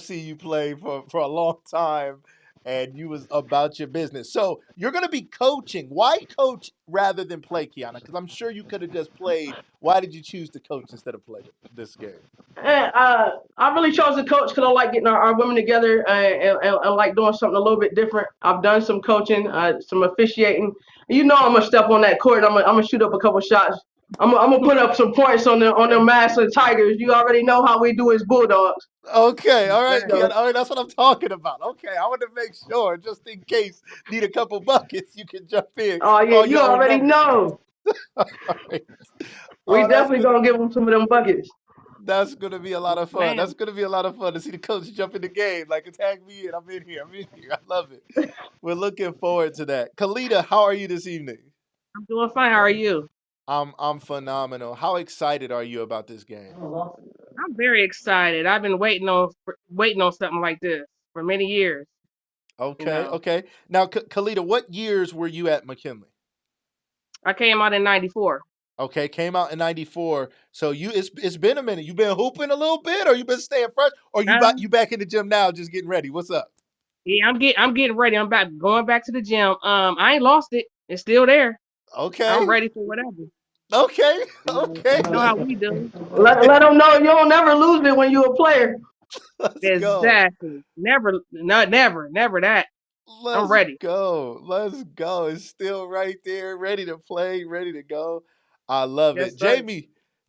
seen you play for a long time, and you was about your business. So you're gonna be coaching. Why coach rather than play, Kiana? Because I'm sure you could have just played. Why did you choose to coach instead of play this game? I really chose to coach because I like getting our women together and like doing something a little bit different. I've done some coaching, some officiating. You know, I'm gonna step on that court. I'm gonna shoot up a couple shots. I'm gonna put up some points on them Massillon Tigers. You already know how we do as Bulldogs. Okay, all right, Sir. Kiana. So, All right, that's what I'm talking about. Okay, I want to make sure, just in case need a couple buckets, you can jump in, oh yeah, call you your own already number. know. All right. We Oh, definitely gonna give them some of them buckets. that's gonna be a lot of fun. Man, That's gonna be a lot of fun to see the coach jump in the game. Like, tag me in. I'm in here. I'm in here. I love it. We're looking forward to that. Kalita, how are you this evening? I'm doing fine. How are you? I'm phenomenal. How excited are you about this game? I'm very excited. I've been waiting on something like this for many years. You Okay, know, okay. Now, Kalita, what years were you at McKinley? I came out in '94. Okay, came out in '94. So it's been a minute. You been hooping a little bit, or you been staying fresh, or you back in the gym now, just getting ready. What's up? Yeah, I'm getting ready. I'm going back to the gym. I ain't lost it. It's still there. I'm Okay, ready for whatever. okay, okay. You know how we do. Let them know you don't never lose it when you're a player. Let's go. Exactly. Never, not never that. I'm Let's ready. go. Let's go. It's still right there, ready to play, ready to go. I love Yes, it. sir.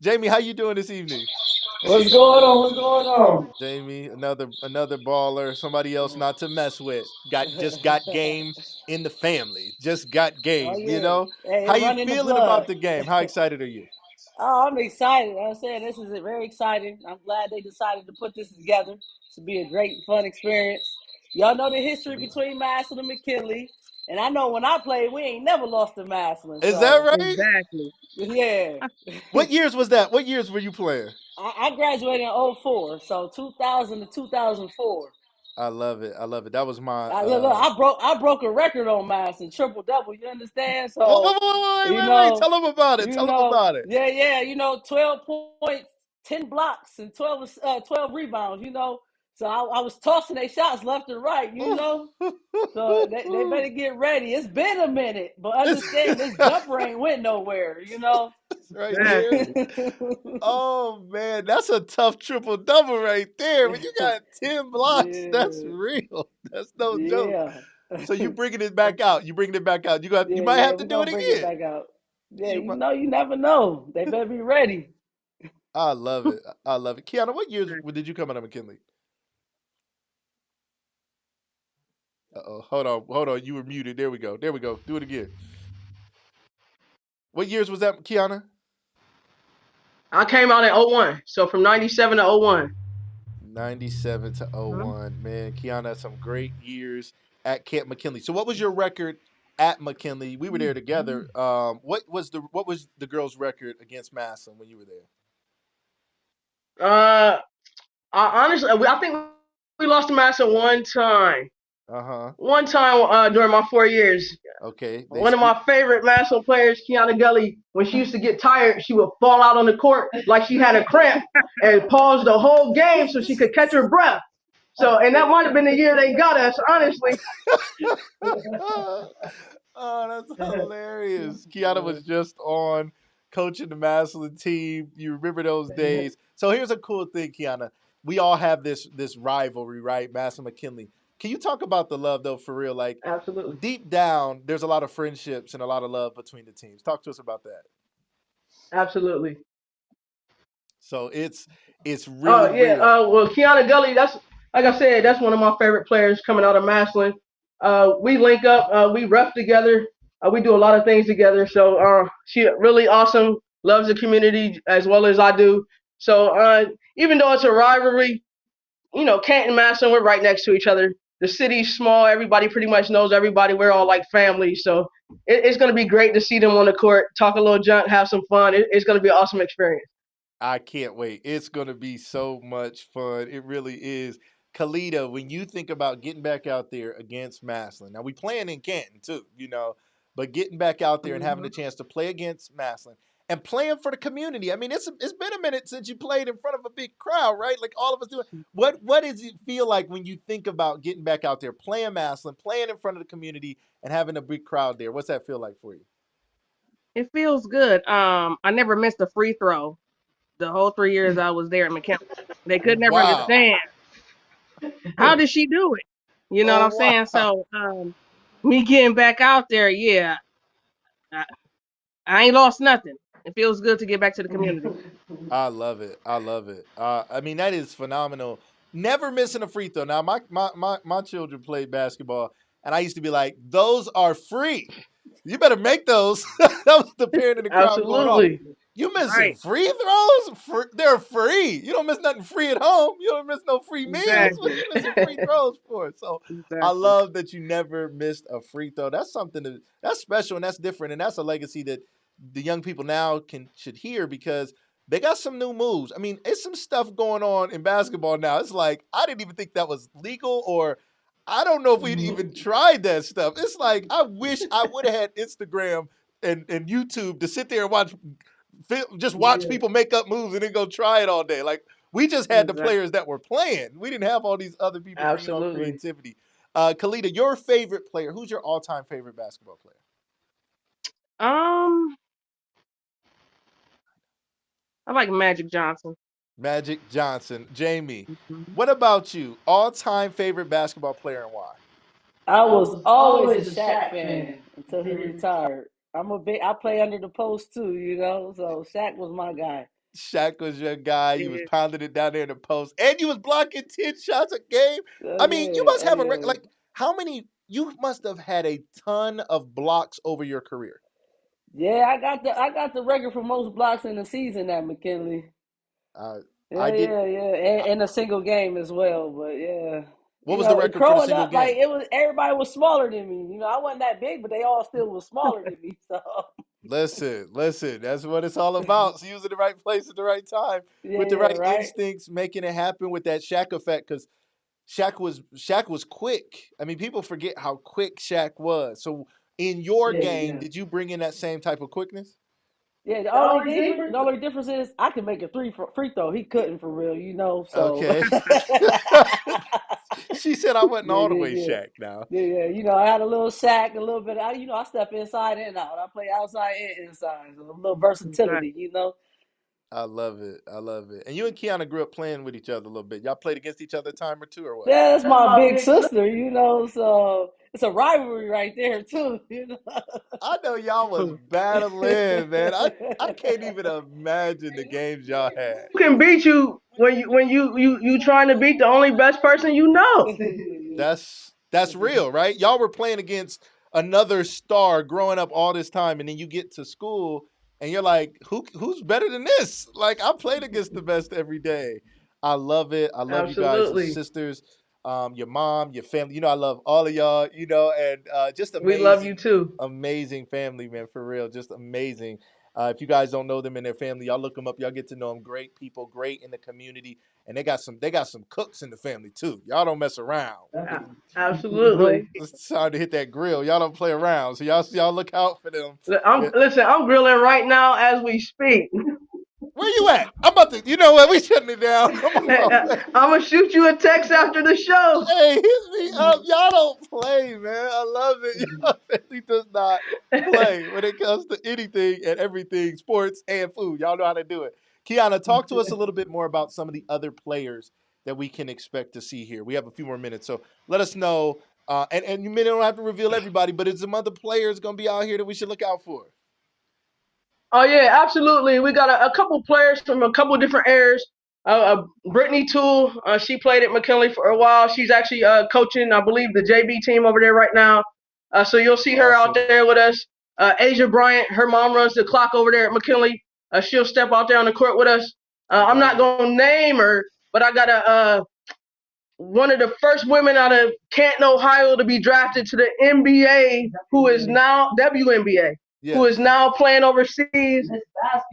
Jamie, how you doing this evening? What's going on? What's going on? Jamie, another baller, somebody else not to mess with. Just got game in the family. Just got Oh game, you yeah. know? Hey, How it you run in the feeling about blood. the game? How excited are you? Oh, I'm excited. I'm saying this is very exciting. I'm glad they decided to put this together. This will be a great, fun experience. Y'all know the history between Massillon and McKinley, and I know when I played, we ain't never lost to Massillon. Is that So right? Exactly. yeah, What years was that? What years were you playing? I graduated in '04, so 2000 to 2004. I love it. I love it. That was my Look, I broke a record on Massillon, triple double. You understand? wait, wait, So wait, wait, you wait, wait. know, Tell them about it. Tell them about it. yeah, yeah, 12 points, 10 blocks, and 12 rebounds, So I was tossing their shots left and right. So they better get ready. It's been a minute, but It's understand this jumper ain't went nowhere. right there. Exactly. Oh man, that's a tough triple double right there. When you got 10 blocks, that's Yeah, real. That's no joke. yeah. So you bringing it back out. You bringing it back out. You Yeah, might yeah, have to we're do it gonna bring it again. back out. Yeah, You might, you never know. They better be ready. I love it. I love it. Kiana, what years did you come out of McKinley? Uh-oh. Hold on. You were muted. There we go. There we go. Do it again. What years was that, Kiana? I came out in '01, so from '97 to '01. 97 to Mhm. 01. Man, Kiana had some great years at Camp McKinley. So what was your record at McKinley? We were there together. What was the girls' record against Massillon when you were there? Uh, I think we lost to Massa one time. Uh-huh. One time during my 4 years. Okay. They One of squeak. my favorite Massa players, Kiana Gully, when she used to get tired, she would fall out on the court like she had a cramp and pause the whole game so she could catch her breath. So, and that might have been the year they got us, honestly. Oh, that's hilarious. Kiana was just on coaching the Massillon team. You remember those days. So here's a cool thing, Kiana. We all have this rivalry, right? Massillon McKinley. Can you talk about the love though, for real? Like Absolutely. deep down, there's a lot of friendships and a lot of love between the teams. Talk to us about that. Absolutely. So it's Oh really yeah. real. Well, Kiana Gully. That's like I said. That's one of my favorite players coming out of Massillon. We link up. We ref together. We do a lot of things together. So she really awesome. Loves the community as well as I do. So even though it's a rivalry, Canton, Massillon, we're right next to each other. The city's small. Everybody pretty much knows everybody. We're all like family. So it's going to be great to see them on the court, talk a little junk, have some fun. It's going to be an awesome experience. I can't wait. It's going to be so much fun. It really is. Kalita, when you think about getting back out there against Massillon, now we playing in Canton too, but getting back out there and having Mm-hmm. the chance to play against Massillon and playing for the community. I mean, it's been a minute since you played in front of a big crowd, right? Like all of us doing. What does it feel like when you think about getting back out there, playing Massillon, playing in front of the community, and having a big crowd there? What's that feel like for you? It feels good. I never missed a free throw the whole 3 years I was there at McKinley. They could never Wow. understand how did she do it. You know what I'm Oh saying? wow. So me getting back out there, yeah, I, I ain't lost nothing. It feels good to get back to the community. I love it. I love it. I mean, that is phenomenal. Never missing a free throw. Now, my children played basketball, and I used to be like, those are free. You better make those. That was the parent in the crowd going off. Absolutely. You missing Right. free throws? They're free. You don't miss nothing free at home. You don't miss no free meals. What Exactly. you missing free throws for? So I Exactly. love that you never missed a free throw. That's something that's special and that's different, and that's a legacy that the young people now should hear because they got some new moves. I mean, it's some stuff going on in basketball now. It's like I didn't even think that was legal, or I don't know if we'd even tried that stuff. It's like I wish I would have had Instagram and YouTube to sit there and just watch Yeah. people make up moves and then go try it all day. Like we just had the Exactly. players that were playing. We didn't have all these other people bringing all Absolutely. creativity. Kalita, your favorite player? Who's your all-time favorite basketball player? Um, I like Magic Johnson. Magic Johnson. Jamie, Mhm. what about you? All-time favorite basketball player and why? I was always a Shaq fan until he retired. I play under the post too, so Shaq was my guy. Shaq was your guy. You was Yeah. pounding it down there in the post, and you was blocking 10 shots a game. Oh I mean, you yeah, must oh have a record. yeah. Like, how many? You must have had a ton of blocks over your career. Yeah, I got the record for most blocks in the season at McKinley. Uh, I Yeah, did. yeah, yeah, and a single game as well. But yeah, What was the record for the growing single up, like game? it was everybody was smaller than me. I wasn't that big, but they all still was smaller than me. So Listen. That's what it's all about. So you was in the right place at the right time yeah, with the yeah, right right. instincts, making it happen with that Shaq effect. Because Shaq was quick. I mean, people forget how quick Shaq was. So in your Yeah, game, yeah. did you bring in that same type of quickness? Yeah, the only difference is I can make a free throw. He couldn't for real, So Okay. She said I wasn't yeah, all the yeah, way yeah, Shaq now. yeah, yeah. I had a little sack, a little bit. I step inside and out. I play outside and inside. So a little Exactly. versatility. I love it. I love it. And you and Kiana grew up playing with each other a little bit. Y'all played against each other a time or two or what? Yeah, that's my big sister. So it's a rivalry right there too. I know y'all was battling, man. I can't even imagine the games y'all had. Who can beat you when you trying to beat the only best person you know? That's real, right? Y'all were playing against another star growing up all this time, and then you get to school and you're like, who's better than this? Like I played against the best every day. I love it. I love you guys as Absolutely. sisters, your mom, your family. I love all of y'all. And just We love you amazing, too. amazing family, man. For real, just amazing. If you guys don't know them and their family, y'all look them up. Y'all get to know them. Great people, great in the community, and they got some cooks in the family too. Y'all don't mess around. A- Absolutely. It's time to hit that grill. Y'all don't play around, so y'all look out for them. Yeah. I'm grilling right now as we speak. Where you at? I'm about to. You know what? We shutting it down. I'm on my way. I'm gonna shoot you a text after the show. Hey, hit me up. Y'all don't play, man. I love it. Y'all family does not play when it comes to anything and everything, sports and food. Y'all know how to do it. Kiana, talk to us a little bit more about some of the other players that we can expect to see here. We have a few more minutes, so let us know. And you may don't have to reveal everybody, but is some other players going to be out here that we should look out for? Oh yeah, absolutely. We got a couple players from a couple different areas. Brittany Toole, she played at McKinley for a while. She's actually coaching, I believe, the JV team over there right now. So you'll see her out Awesome. there with us. Asia Bryant, her mom runs the clock over there at McKinley. She'll step out there on the court with us. I'm not Great. gonna name her, but I got one of the first women out of Canton, Ohio, to be drafted to the NBA, who is now WNBA, who is Yes. now playing overseas.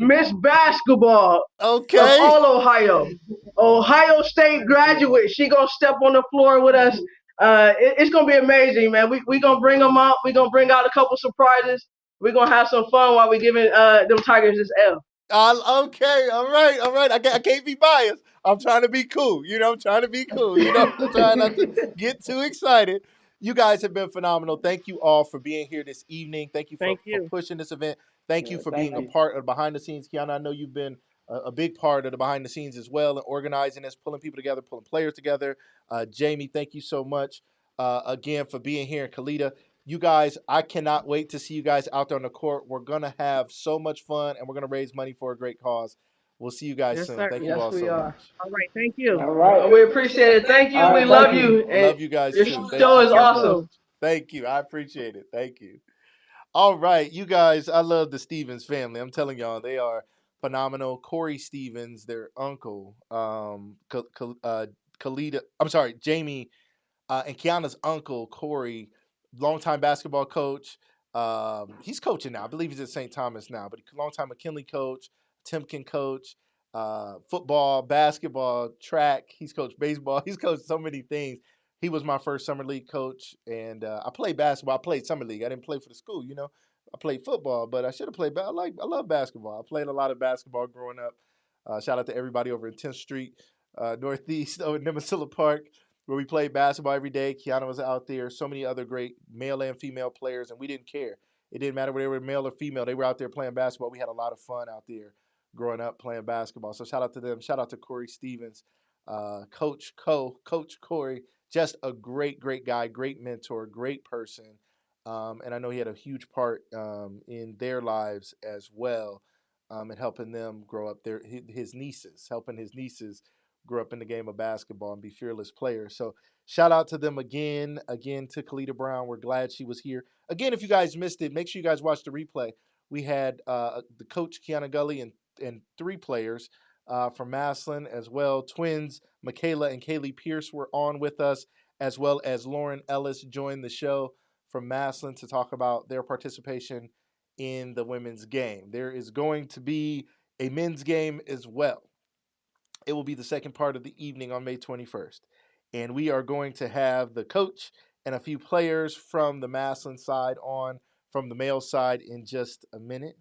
Miss Basketball of Okay. all Ohio, Ohio State graduate. She gonna step on the floor with us. It's gonna be amazing, man. We gonna bring them out. We gonna bring out a couple surprises. We're gonna have some fun while we giving them Tigers this L. Okay, all right, all right. I can't be biased. I'm trying to be cool. I'm trying to be cool. I'm trying not to get too excited. You guys have been phenomenal. Thank you all for being here this evening. Thank you for, Thank for you. pushing this event. Thank you Yeah, for thank being a you. part of behind the scenes. Kiana, I know you've been a big part of the behind the scenes as well and organizing this, pulling people together, pulling players together. Jamie, thank you so much again for being here. And Kalita, you guys, I cannot wait to see you guys out there on the court. We're going to have so much fun and we're going to raise money for a great cause. We'll see you guys Yes, soon. sir. Thank you Yes, all we so are. much. All right. Thank you. All right. We appreciate it. Thank you. All We right. Thank love you. you. And Love you guys your too. Thank show you is so awesome. much. Thank you. I appreciate it. Thank you. All right, you guys, I love the Stevens family. I'm telling y'all, they are phenomenal. Corey Stevens, their uncle, Kalita, I'm sorry, Jamie and Kiana's uncle, Corey, longtime basketball coach. He's coaching now. I believe he's at St. Thomas now, but longtime McKinley coach, Timken coach, football, basketball, track. He's coached baseball. He's coached so many things. He was my first summer league coach, and I played basketball. I played summer league. I didn't play for the school. I played football, but I should have played. I love basketball. I played a lot of basketball growing up. Shout out to everybody over in 10th Street, Northeast, over in Nemasilla Park, where we played basketball every day. Kiana was out there. So many other great male and female players, and we didn't care. It didn't matter whether they were male or female. They were out there playing basketball. We had a lot of fun out there growing up playing basketball. So shout out to them. Shout out to Corey Stevens, Coach Corey. Just a great, great guy, great mentor, great person. And I know he had a huge part in their lives as well, and helping them grow up. His nieces, helping his nieces grow up in the game of basketball and be fearless players. So shout out to them again to Kalita Brown. We're glad she was here. Again, if you guys missed it, make sure you guys watch the replay. We had the coach Kiana Gully and three players from Massillon as well. Twins Michaela and Kaylee Pierce were on with us, as well as Lauren Ellis joined the show from Massillon to talk about their participation in the women's game. There is going to be a men's game as well. It will be the second part of the evening on May 21st. And we are going to have the coach and a few players from the Massillon side on from the male side in just a minute.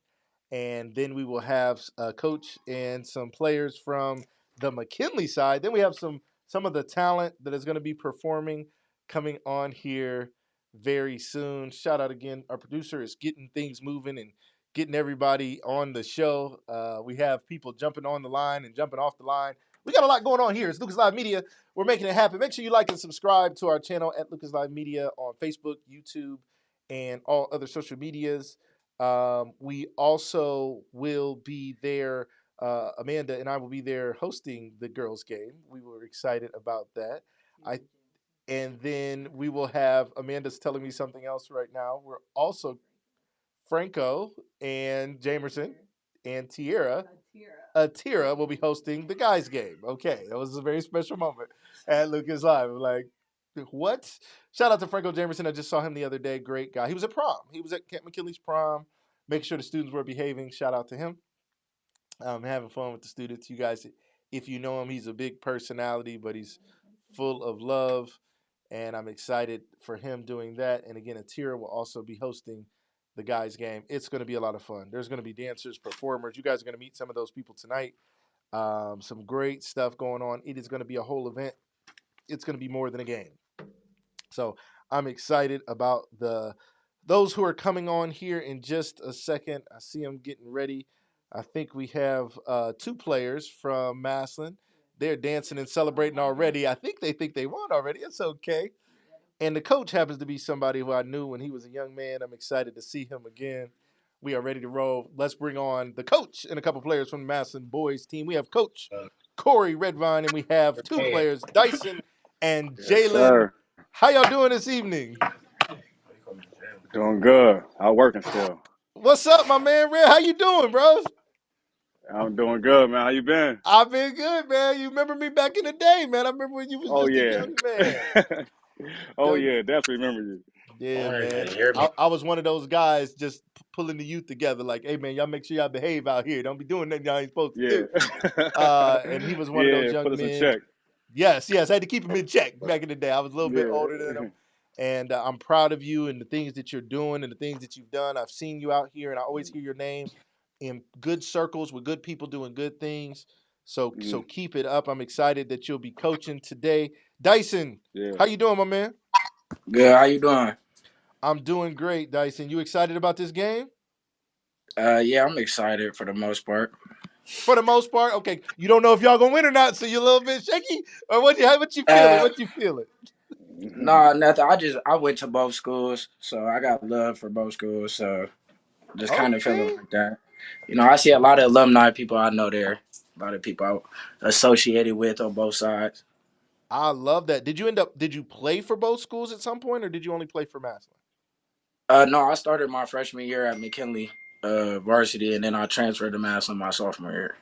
And then we will have a coach and some players from the McKinley side. Then we have some of the talent that is going to be performing coming on here very soon. Shout out again. Our producer is getting things moving and getting everybody on the show. We have people jumping on the line and jumping off the line. We got a lot going on here. It's Lucas Live Media. We're making it happen. Make sure you like and subscribe to our channel at Lucas Live Media on Facebook, YouTube, and all other social medias. We also will be there. Amanda and I will be there hosting the girls' game. We were excited about that. And then we will have Amanda's telling me something else right now. We're also Franco and Jamerson and Tierra will be hosting the guys' game. Okay, that was a very special moment at Lucas Live. I'm like, what? Shout out to Franco Jamerson. I just saw him the other day. Great guy. He was at prom. He was at Camp McKinley's prom, making sure the students were behaving. Shout out to him. Having fun with the students. You guys, if you know him, he's a big personality, but he's full of love. And I'm excited for him doing that. And again, Atira will also be hosting the guys' game. It's going to be a lot of fun. There's going to be dancers, performers. You guys are going to meet some of those people tonight. Some great stuff going on. It is going to be a whole event. It's going to be more than a game. So I'm excited about those who are coming on here in just a second. I see them getting ready. I think we have two players from Massillon. They're dancing and celebrating already. I think they won already. It's okay. And the coach happens to be somebody who I knew when he was a young man. I'm excited to see him again. We are ready to roll. Let's bring on the coach and a couple players from the Massillon boys team. We have Coach Corey Redvine, and we have two players, Dyson and Yes, Jalen. sir. How y'all doing this evening? Doing good. I'm working still. What's up, my man Red? How you doing, bro? I'm doing good, man. How you been? I've been good, man. You remember me back in the day, man. I remember when you was Oh just a yeah. young man. Oh Young, yeah, definitely remember you. yeah, man. I was one of those guys just pulling the youth together, like, hey, man, y'all make sure y'all behave out here. Don't be doing nothing y'all ain't supposed to Yeah. do. And he was one of those Yeah, put young us in men. check. Yes, I had to keep him in check back in the day. I was a little bit older than Yeah. him. And I'm proud of you and the things that you're doing and the things that you've done. I've seen you out here, and I always hear your name in good circles with good people doing good things. So Mhm. keep it up. I'm excited that you'll be coaching today. Dyson, Yeah. how you doing, my man? Good. How you doing? I'm doing great, Dyson. You excited about this game? Yeah, I'm excited for the most part. For the most part, okay. You don't know if y'all gonna win or not, so you're a little bit shaky. Or what you feeling? Uh, What you feeling? no, nothing. I went to both schools, so I got love for both schools. So just kind of feeling Okay. like that. I see a lot of alumni people I know there. A lot of people associated with on both sides. I love that. Did you play for both schools at some point, or did you only play for Massillon? No, I started my freshman year at McKinley varsity, and then I transferred to Massillon my sophomore year.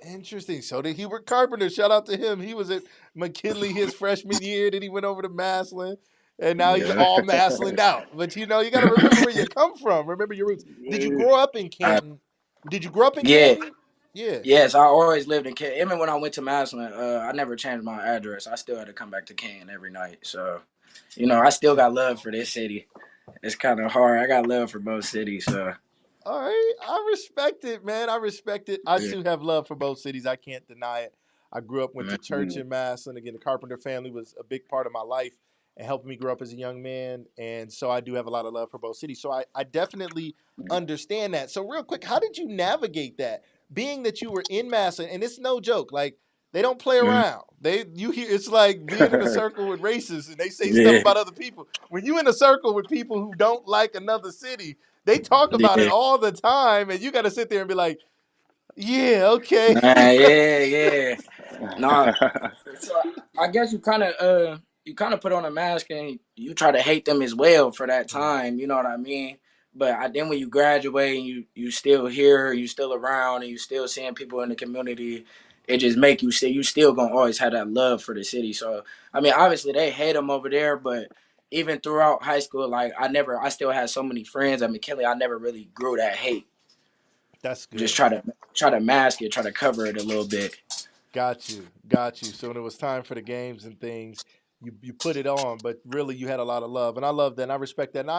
Interesting. So did Hubert Carpenter. Shout out to him. He was at McKinley his freshman year. Then he went over to Massillon, and now he's Yeah. all Massilloned out. But you got to remember where you come from. Remember your roots. Did you grow up in Uh, Canton? Did you grow up in yeah. Canton? Yeah. Yes, I always lived in Canton. Even when I went to Massillon, I never changed my address. I still had to come back to Canton every night. So, I still got love for this city. It's kind of hard. I got love for both cities. So, All right, I respect it, man. I respect it. I yeah, too have love for both cities. I can't deny it. I grew up, went to man. church in Massillon. Again, the Carpenter family was a big part of my life and helped me grow up as a young man. And so I do have a lot of love for both cities. So I definitely understand that. So real quick, how did you navigate that? Being that you were in Massillon, and it's no joke, like they don't play Mhm. around. You hear it's like being in a circle with racists and they say stuff Yeah, about other people. When you in a circle with people who don't like another city, they talk about it yeah, all the time, and you got to sit there and be like, "Yeah, okay." nah, yeah. No, so I guess you kind of put on a mask and you try to hate them as well for that Mm. time. You know what I mean? But then when you graduate and you still here, you still around, and you still seeing people in the community, it just make you still gonna always have that love for the city. So I mean, obviously they hate them over there, but even throughout high school, like I still had so many friends at McKinley. I never really grew that hate. That's Just good. try to mask it, try to cover it a little bit. Got you, got you. So when it was time for the games and things, you put it on, but really you had a lot of love, and I love that, and I respect that, and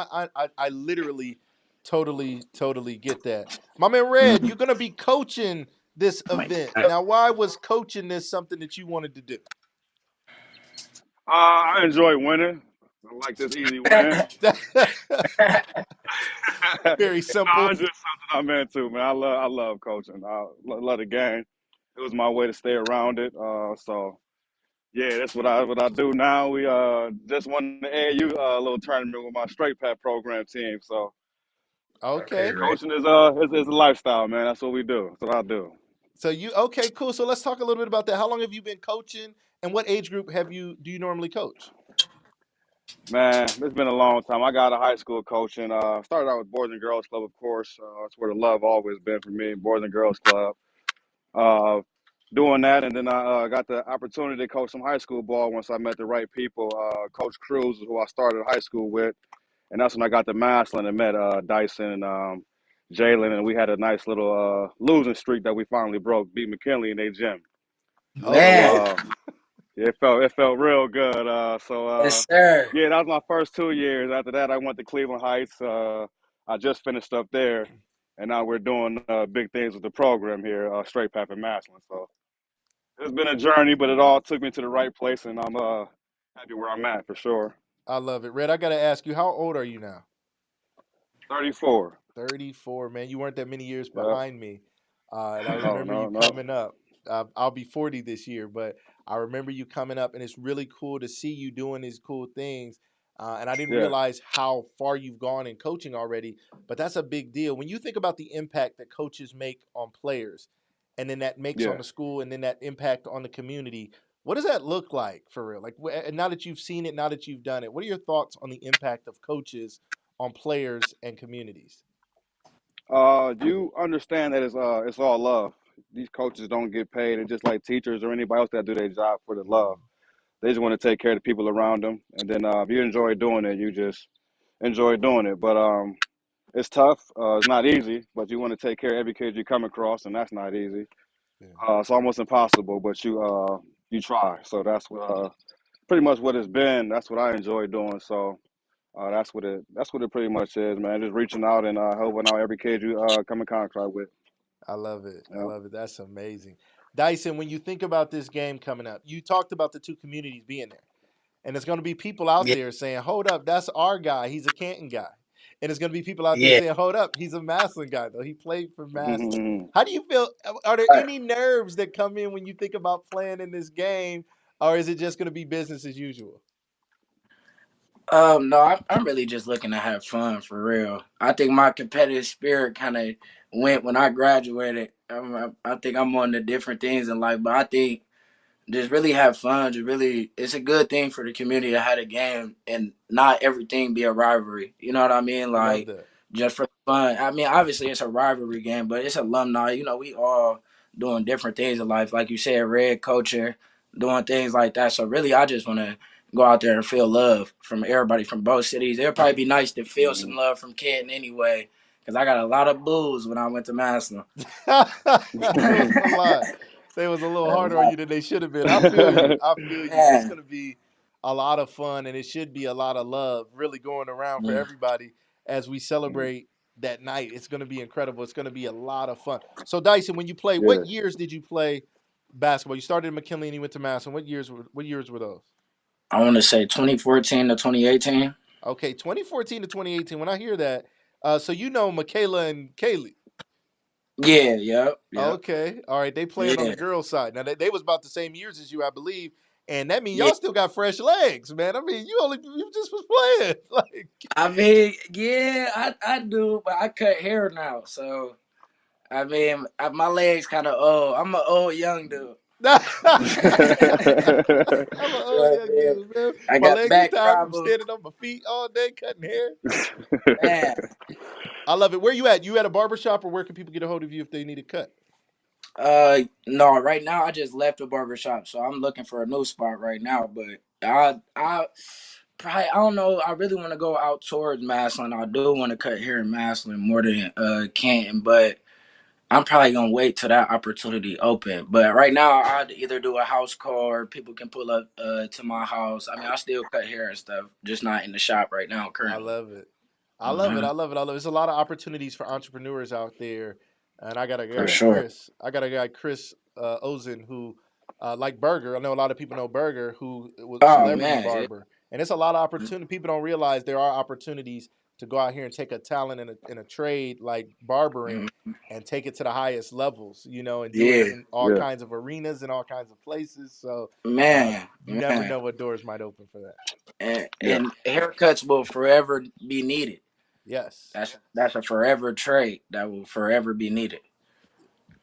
I literally, totally get that. My man Red, you're Mhm. gonna be coaching this event now. Why was coaching this something that you wanted to do? I enjoy winning. I like this easy win. No, Very simple. it's just something I'm into, man. I love coaching. I love the game. It was my way to stay around it. So yeah, that's what I do now. We just won the AAU little tournament with my straight pat program team. So Okay. coaching is a lifestyle, man. That's what we do. That's what I do. So okay, cool. So let's talk a little bit about that. How long have you been coaching, and what age group do you normally coach? Man, it's been a long time. I got a high school coaching. Started out with Boys and Girls Club, of course. That's where the love always been for me, Boys and Girls Club. Uh, Doing that, and then I got the opportunity to coach some high school ball once I met the right people. Coach Cruz, who I started high school with, and that's when I got to Massillon and met Dyson and Jalen, and we had a nice little losing streak that we finally broke, beat McKinley in their gym. So Okay. Man, yeah, it felt real good. yes, sir. Yeah, that was my first 2 years. After that, I went to Cleveland Heights. I just finished up there, and now we're doing big things with the program here, Straight Path and Massillon. So it's been a journey, but it all took me to the right place, and I'm happy where I'm at for sure. I love it. Red, I got to ask you, how old are you now? 34. 34, man. You weren't that many years Yep. behind me. And I No, remember no, you no. coming up. I'll be 40 this year, but I remember you coming up, and it's really cool to see you doing these cool things. And I didn't Yeah, realize how far you've gone in coaching already, but that's a big deal. When you think about the impact that coaches make on players, and then that makes on yeah. the school, and then that impact on the community, what does that look like for real? Like, and now that you've seen it, now that you've done it, what are your thoughts on the impact of coaches on players and communities? You understand that it's all love. These coaches don't get paid, and just like teachers or anybody else that do their job for the love. They just want to take care of the people around them, and then if you enjoy doing it, you just enjoy doing it. But it's tough. It's not easy, but you want to take care of every kid you come across, and that's not easy. Yeah, It's almost impossible, but you try. So that's what pretty much what it's been. That's what I enjoy doing. So that's what it pretty much is, man. Just reaching out and helping out every kid you come in contact with. I love it. I Yeah. love it. That's amazing. Dyson, when you think about this game coming up, you talked about the two communities being there. And there's going to be people out Yeah, there saying, hold up, that's our guy. He's a Canton guy. And there's going to be people out there yeah. saying, hold up, he's a Massillon guy, though. He played for Massillon. Mhm. How do you feel? Are there All right. any nerves that come in when you think about playing in this game? Or is it just going to be business as usual? No, I'm really just looking to have fun for real. I think my competitive spirit kind of went when I graduated. I think I'm on the different things in life, but I think just really have fun. Just really, it's a good thing for the community to have a game and not everything be a rivalry. You know what I mean? I love Like that. just for fun. I mean, obviously it's a rivalry game, but it's alumni. You know, we all doing different things in life. Like you said, red culture, doing things like that. So really, I just want to go out there and feel love from everybody from both cities. It'll probably be nice to feel some Mhm. love from Canton anyway, because I got a lot of booze when I went to Massillon. It was a lot. They was a little A harder on lot. you than they should have been. I feel you. I feel you. It's Man. going to be a lot of fun, and it should be a lot of love really going around for everybody as we celebrate that night. It's going to be incredible. It's going to be a lot of fun. So, Dyson, when you play, Yeah. what years did you play basketball? You started in McKinley and you went to Mass. And what years were those? I want to say 2014 to 2018. Okay, 2014 to 2018. When I hear that, so you know Michaela and Kaylee. Yeah, yep. Okay. All right. They playing on the Yeah, girls' side. Now they was about the same years as you, I believe. And that means yeah. y'all still got fresh legs, man. I mean, you just was playing. Like I mean, yeah, I do, but I cut hair now, so I mean, my legs kind of old. I'm an old young dude. I'm an You old know what I young mean? dude, man. I My got legs is back tired from problems, standing on my feet all day cutting hair. man. I love it. Where you at? You at a barber shop, or where can people get a hold of you if they need a cut? No, right now I just left the barber shop, so I'm looking for a new spot right now. But I probably I don't know. I really want to go out towards Maslin. I do want to cut hair in Maslin more than Canton, but I'm probably gonna wait till that opportunity open. But right now, I'd either do a house call or people can pull up to my house. I mean, I still cut hair and stuff, just not in the shop right now I currently. love it. I love it. Hmm. I love it. I love it. There's a lot of opportunities for entrepreneurs out there. And I got a For guy, sure. Chris. I got a guy, Chris Ozen, who like Burger. I know a lot of people know Burger, who was a Oh celebrity man, yeah. barber. And it's a lot of opportunity. People don't realize there are opportunities to go out here and take a talent in a trade like barbering Mhm. and take it to the highest levels, and do it Yeah, in all Yeah. kinds of arenas and all kinds of places. So you never man, know what doors might open for that. Yeah. and haircuts will forever be needed. Yes. That's a forever trait that will forever be needed.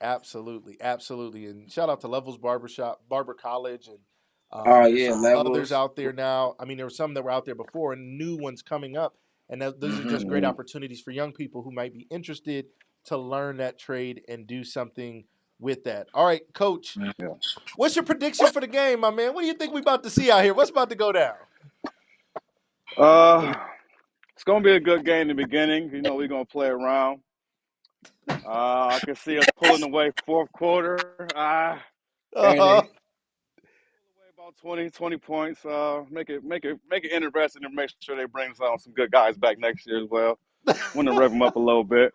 Absolutely, absolutely, and shout out to Levels Barbershop, Barber College, and Oh there's yeah, some others levels. out there now. I mean, there were some that were out there before, and new ones coming up. And those are Hmm. just great Mhm. opportunities for young people who might be interested to learn that trade and do something with that. All right, Coach, Yeah. what's your prediction for the game, my man? What do you think we about to see out here? What's about to go down? Uh, it's gonna be a good game in the beginning. We're gonna play around. I can see us pulling away fourth quarter. Uh-huh. Early. Pull away about 20 points. Make it interesting and make sure they bring some good guys back next year as well. Want to rev them up a little bit.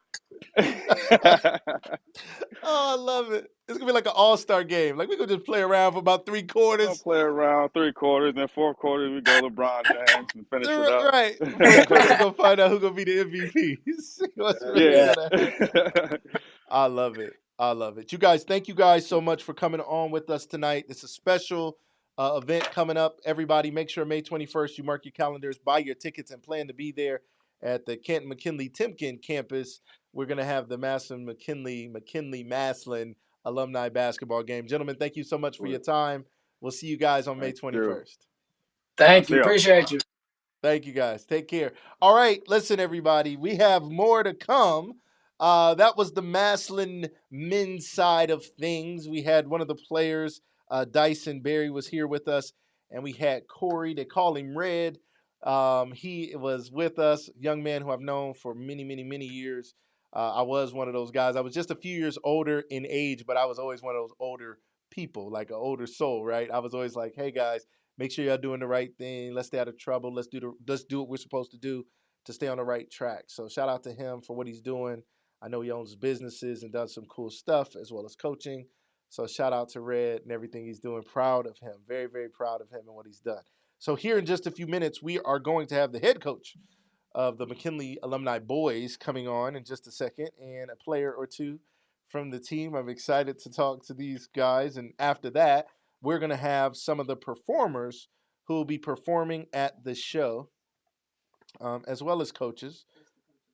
Oh, I love it. It's gonna be like an all-star game. Like we could just play around for about three We're gonna quarters. play around three quarters, then fourth quarter we go LeBron James and finish it up. Right. Fourth quarter, we're gonna find out who's gonna be the MVP. See what's really Yeah. Yeah. gonna happen. I love it. I love it. You guys, thank you guys so much for coming on with us tonight. It's a special event coming up. Everybody, make sure May 21st you mark your calendars, buy your tickets, and plan to be there at the Canton McKinley Timken campus. We're going to have the McKinley-Massillon alumni basketball game. Gentlemen, thank you so much for your time. We'll see you guys on May Thank you. 21st. Thank See you. ya. Appreciate you. Thank you, guys. Take care. All right, listen, everybody. We have more to come. That was the Maslin men's side of things. We had one of the players, Dyson Berry, was here with us, and we had Corey. They call him Red. He was with us, young man who I've known for many, many, many years. I was one of those guys. I was just a few years older in age, but I was always one of those older people, like an older soul, right? I was always like, hey, guys, make sure y'all doing the right thing. Let's stay out of trouble. Let's do what we're supposed to do to stay on the right track. So shout out to him for what he's doing. I know he owns businesses and does some cool stuff as well as coaching. So shout out to Red and everything he's doing. Proud of him. Very, very proud of him and what he's done. So here in just a few minutes, we are going to have the head coach of the McKinley Alumni Boys coming on in just a second, and a player or two from the team. I'm excited to talk to these guys. And after that, we're going to have some of the performers who will be performing at the show, as well as coaches.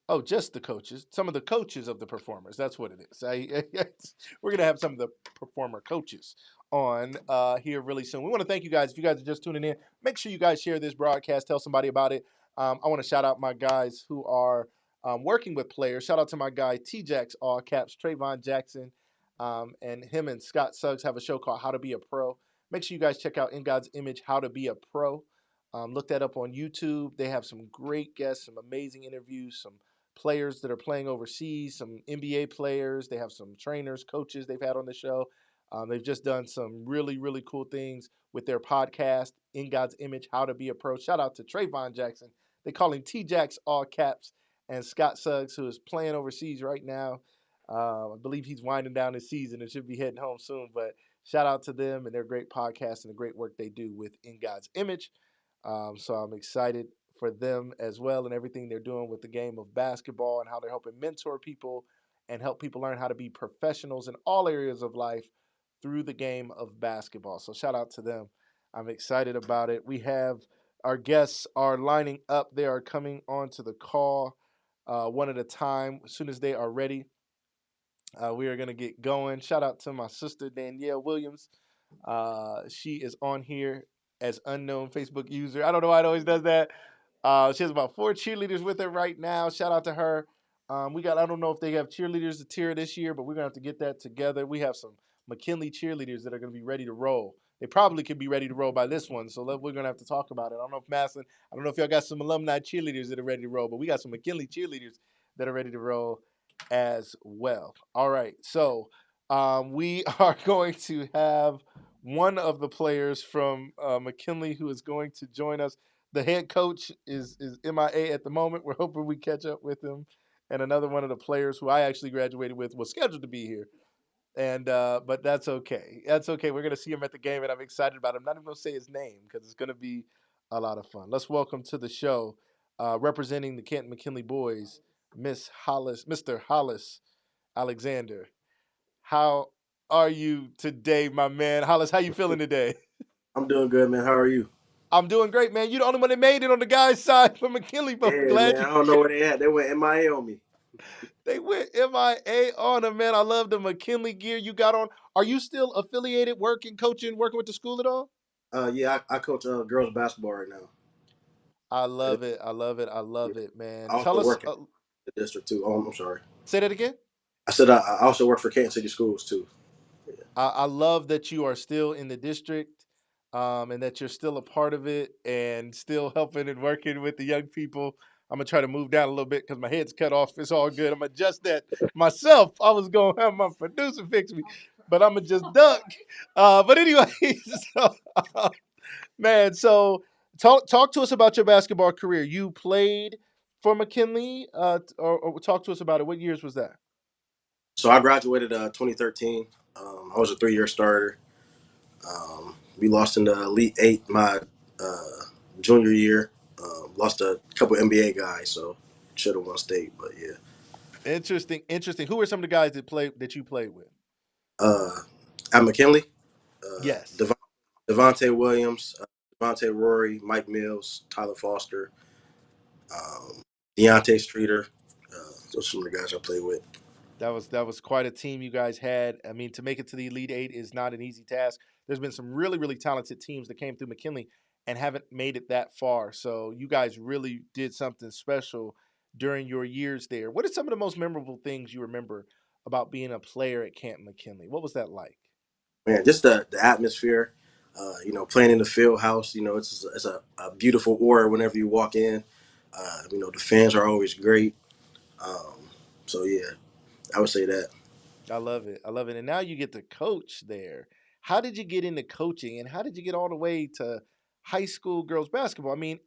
Oh, just the coaches. Some of the coaches of the performers. That's what it is. We're going to have some of the performer coaches on here really soon. We want to thank you guys. If you guys are just tuning in, make sure you guys share this broadcast. Tell somebody about it. I want to shout out my guys who are working with players. Shout out to my guy, T-Jax, all caps, Trayvon Jackson. And him and Scott Suggs have a show called How to Be a Pro. Make sure you guys check out In God's Image, How to Be a Pro. Look that up on YouTube. They have some great guests, some amazing interviews, some players that are playing overseas, some NBA players. They have some trainers, coaches they've had on the show. They've just done some really, really cool things with their podcast, In God's Image, How to Be a Pro. Shout out to Trayvon Jackson. They call him T-Jax, all caps, and Scott Suggs, who is playing overseas right now. I believe he's winding down his season and should be heading home soon. But shout out to them and their great podcast and the great work they do with In God's Image. So I'm excited for them as well and everything they're doing with the game of basketball and how they're helping mentor people and help people learn how to be professionals in all areas of life through the game of basketball. So shout out to them. I'm excited about it. We have our guests are lining up. They are coming onto the call one at a time. As soon as they are ready, we are going to get going. Shout out to my sister, Danielle Williams. She is on here as unknown Facebook user. I don't know why it always does that. She has about 4 cheerleaders with her right now. Shout out to her. I don't know if they have cheerleaders to tier this year, but we're going to have to get that together. We have some McKinley cheerleaders that are going to be ready to roll. They probably could be ready to roll by this one, so we're going to have to talk about it. I don't know if Maslin, I don't know if y'all got some alumni cheerleaders that are ready to roll, but we got some McKinley cheerleaders that are ready to roll as well. All right, so we are going to have one of the players from McKinley who is going to join us. The head coach is MIA at the moment. We're hoping we catch up with him. And another one of the players who I actually graduated with was scheduled to be here. And but that's okay. That's okay. We're going to see him at the game, and I'm excited about him. I'm not even going to say his name because it's going to be a lot of fun. Let's welcome to the show, representing the Canton McKinley boys, Mr. Hollis Alexander. How are you today, my man? Hollis, how you feeling today? I'm doing good, man. How are you? I'm doing great, man. You're the only one that made it on the guys' side for McKinley, but I'm Yeah, glad man. you. I don't know where they at. They went MIA on me. They went MIA on him, man. I love the McKinley gear you got on. Are you still affiliated, working, coaching, working with the school at all? Yeah, I coach girls basketball right now. I And love it. I love it. I yeah, love it, man. I Tell also us. work in the district too. Oh, I'm sorry. Say that again. I said I also work for Canton City Schools too. Yeah. I love that you are still in the district, and that you're still a part of it and still helping and working with the young people. I'm gonna try to move down a little bit because my head's cut off. It's all good. I'm gonna adjust that myself. I was gonna have my producer fix me, but I'm gonna just duck. But anyway, so, man, so talk to us about your basketball career. You played for McKinley, or talk to us about it. What years was that? So I graduated 2013. I was a 3-year starter. We lost in the Elite Eight my junior year. Lost a couple NBA guys, so should have won state. But yeah. Interesting, interesting. Who were some of the guys that you played with? Uh, at McKinley, Yes. Devon, Devontae Williams, Devontae Rory, Mike Mills, Tyler Foster, um, Deontay Streeter. Those are some of the guys I played with. That was quite a team you guys had. I mean, to make it to the Elite Eight is not an easy task. There's been some really, really talented teams that came through McKinley and haven't made it that far. So you guys really did something special during your years there. What are some of the most memorable things you remember about being a player at Camp McKinley? What was that like? Man, just the atmosphere. Playing in the field house. It's a beautiful aura whenever you walk in. The fans are always great. Um, so yeah, I would say that. I love it. I love it. And now you get to coach there. How did you get into coaching, and how did you get all the way to high school girls basketball? I mean,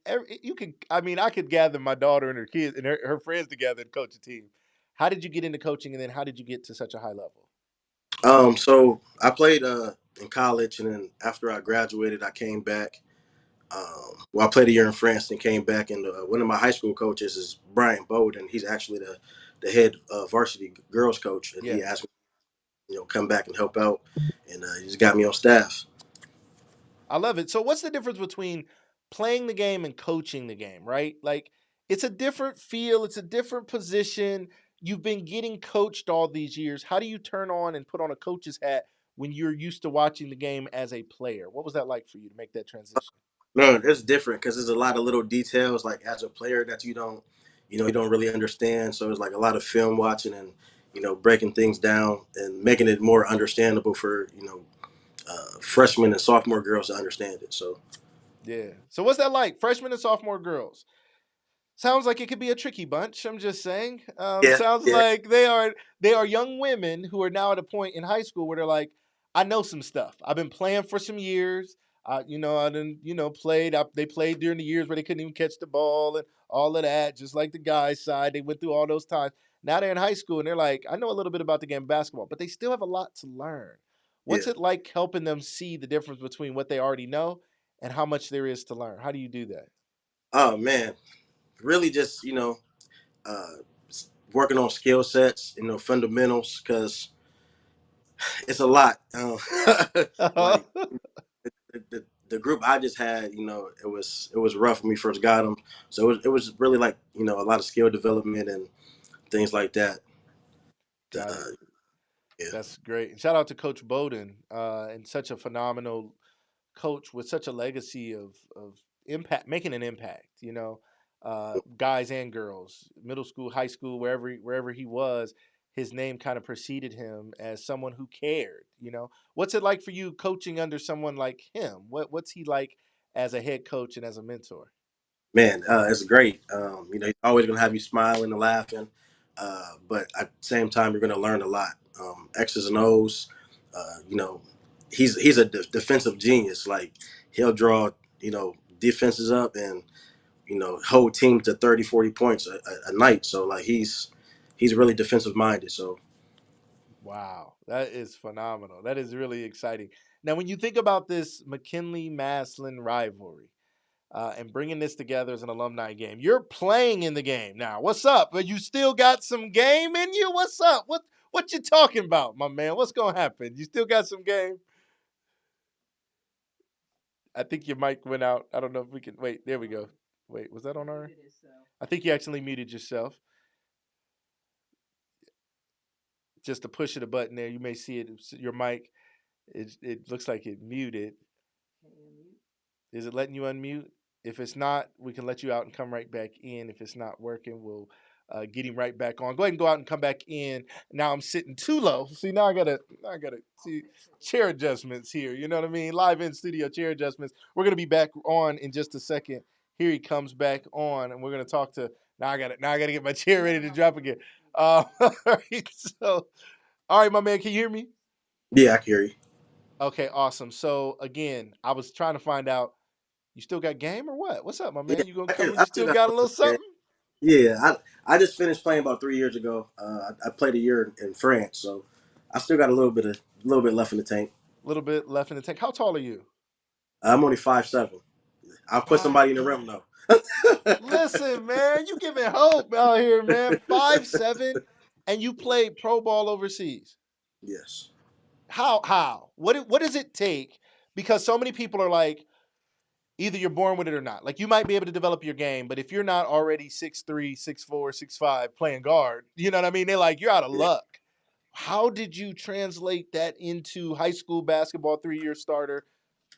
you can. I mean, I could gather my daughter and her kids and her friends together and coach a team. How did you get into coaching, and then how did you get to such a high level? So I played in college, and then after I graduated, I came back. I played a year in France and came back, and one of my high school coaches is Brian Bowden. He's actually the head varsity girls coach, and he Yes. asked me, come back and help out, and he just got me on staff. I love it. So what's the difference between playing the game and coaching the game, right? Like it's a different feel, it's a different position. You've been getting coached all these years. How do you turn on and put on a coach's hat when you're used to watching the game as a player? What was that like for you to make that transition? No, it's different because there's a lot of little details, like as a player that you don't really understand. So it's like a lot of film watching and breaking things down and making it more understandable for freshmen and sophomore girls to understand it. So Yeah. So what's that like? Freshman and sophomore girls. Sounds like it could be a tricky bunch. I'm just saying. yeah, Sounds yeah, like they are young women who are now at a point in high school where they're like, I know some stuff. I've been playing for some years. I didn't, played. They played during the years where they couldn't even catch the ball and all of that. Just like the guys' side, they went through all those times. Now they're in high school and they're like, I know a little bit about the game of basketball, but they still have a lot to learn. What's yeah. it like helping them see the difference between what they already know and how much there is to learn? How do you do that? Oh man, really just uh, working on skill sets, fundamentals, because it's a lot. Like the group I just had, it was rough when we first got them. So it was really like a lot of skill development and things like that. Got it. Yeah, That's great. And shout out to Coach Bowden, and such a phenomenal coach with such a legacy of impact, making an impact. Guys and girls, middle school, high school, wherever he was, his name kind of preceded him as someone who cared. What's it like for you coaching under someone like him? What's he like as a head coach and as a mentor? man, it's great. He's always gonna have you smiling and laughing, but at the same time, you're gonna learn a lot. X's and O's. You know, he's a defensive genius. Like he'll draw defenses up and hold teams to 30, 40 points a night. So like he's really defensive minded. So Wow, that is phenomenal. That is really exciting. Now, when you think about this McKinley-Massillon rivalry, and bringing this together as an alumni game, you're playing in the game now. What's up? But you still got some game in you? What's up? What you talking about, my man? What's gonna happen? You still got some game? I think your mic went out. I don't know if we can wait. There we go. Wait, was that on our? I think you accidentally muted yourself. Just to push of the button there, you may see it. Your mic. It looks like it muted. Is it letting you unmute? If it's not, we can let you out and come right back in. If it's not working, we'll get him right back on. Go ahead and go out and come back in. Now I'm sitting too low. See, now I gotta see chair adjustments here. You know what I mean? Live in studio chair adjustments. We're gonna be back on in just a second. Here he comes back on, and we're gonna talk to. Now I gotta get my chair ready to drop again. All right. So, all right, my man, can you hear me? yeah, I can hear you. Okay, awesome. So again, I was trying to find out. You still got game or what? What's up, my Yeah, man? You gonna come and I you still still got got a a little little bit. something? Yeah, I just finished playing about 3 years ago. I played a year in France, so I still got a little bit left in the tank. A little bit left in the tank. How tall are you? I'm only 5'7". I'll put Five. somebody in the rim though. Listen, man, you giving hope out here, man. 5'7", and you played pro ball overseas. Yes. How? What does it take? because so many people are like, either you're born with it or not. Like you might be able to develop your game, but if you're not already 6'3", 6'4", 6'5", playing guard, you know what I mean? They're like, you're out of Yeah. luck. How did you translate that into high school basketball, 3-year starter,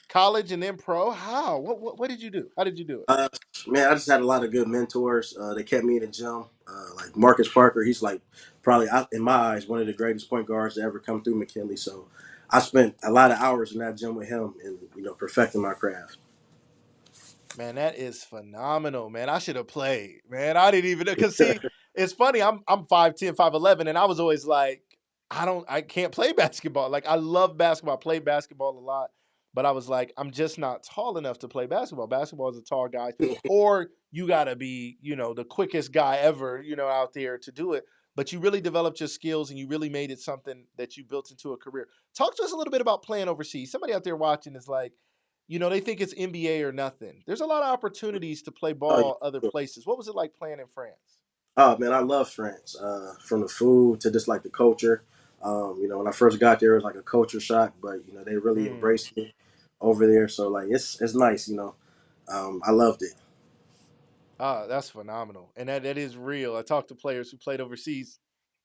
college, and then pro? How? What did you do? How did you do it? Uh, Man, I just had a lot of good mentors. They kept me in the gym. Like Marcus Parker, he's like probably, in my eyes, one of the greatest point guards to ever come through McKinley. So I spent a lot of hours in that gym with him and, perfecting my craft. Man, that is phenomenal, man. I should have played, man. I didn't even, because see, it's funny. I'm 5'10", 5'11", and I was always like, I can't play basketball. Like I love basketball. I play basketball a lot, but I was like, I'm just not tall enough to play basketball. Basketball is a tall guy, or you gotta be, the quickest guy ever, out there to do it. But you really developed your skills and you really made it something that you built into a career. Talk to us a little bit about playing overseas. Somebody out there watching is like, they think it's NBA or nothing. There's a lot of opportunities to play Oh, ball other yeah. places. What was it like playing in France? Oh man, I love France. From the food to just like the culture. When I first got there, it was like a culture shock, but they really Mm. embraced me over there. So like it's nice. I loved it. Ah, that's phenomenal. And that is real. I talked to players who played overseas,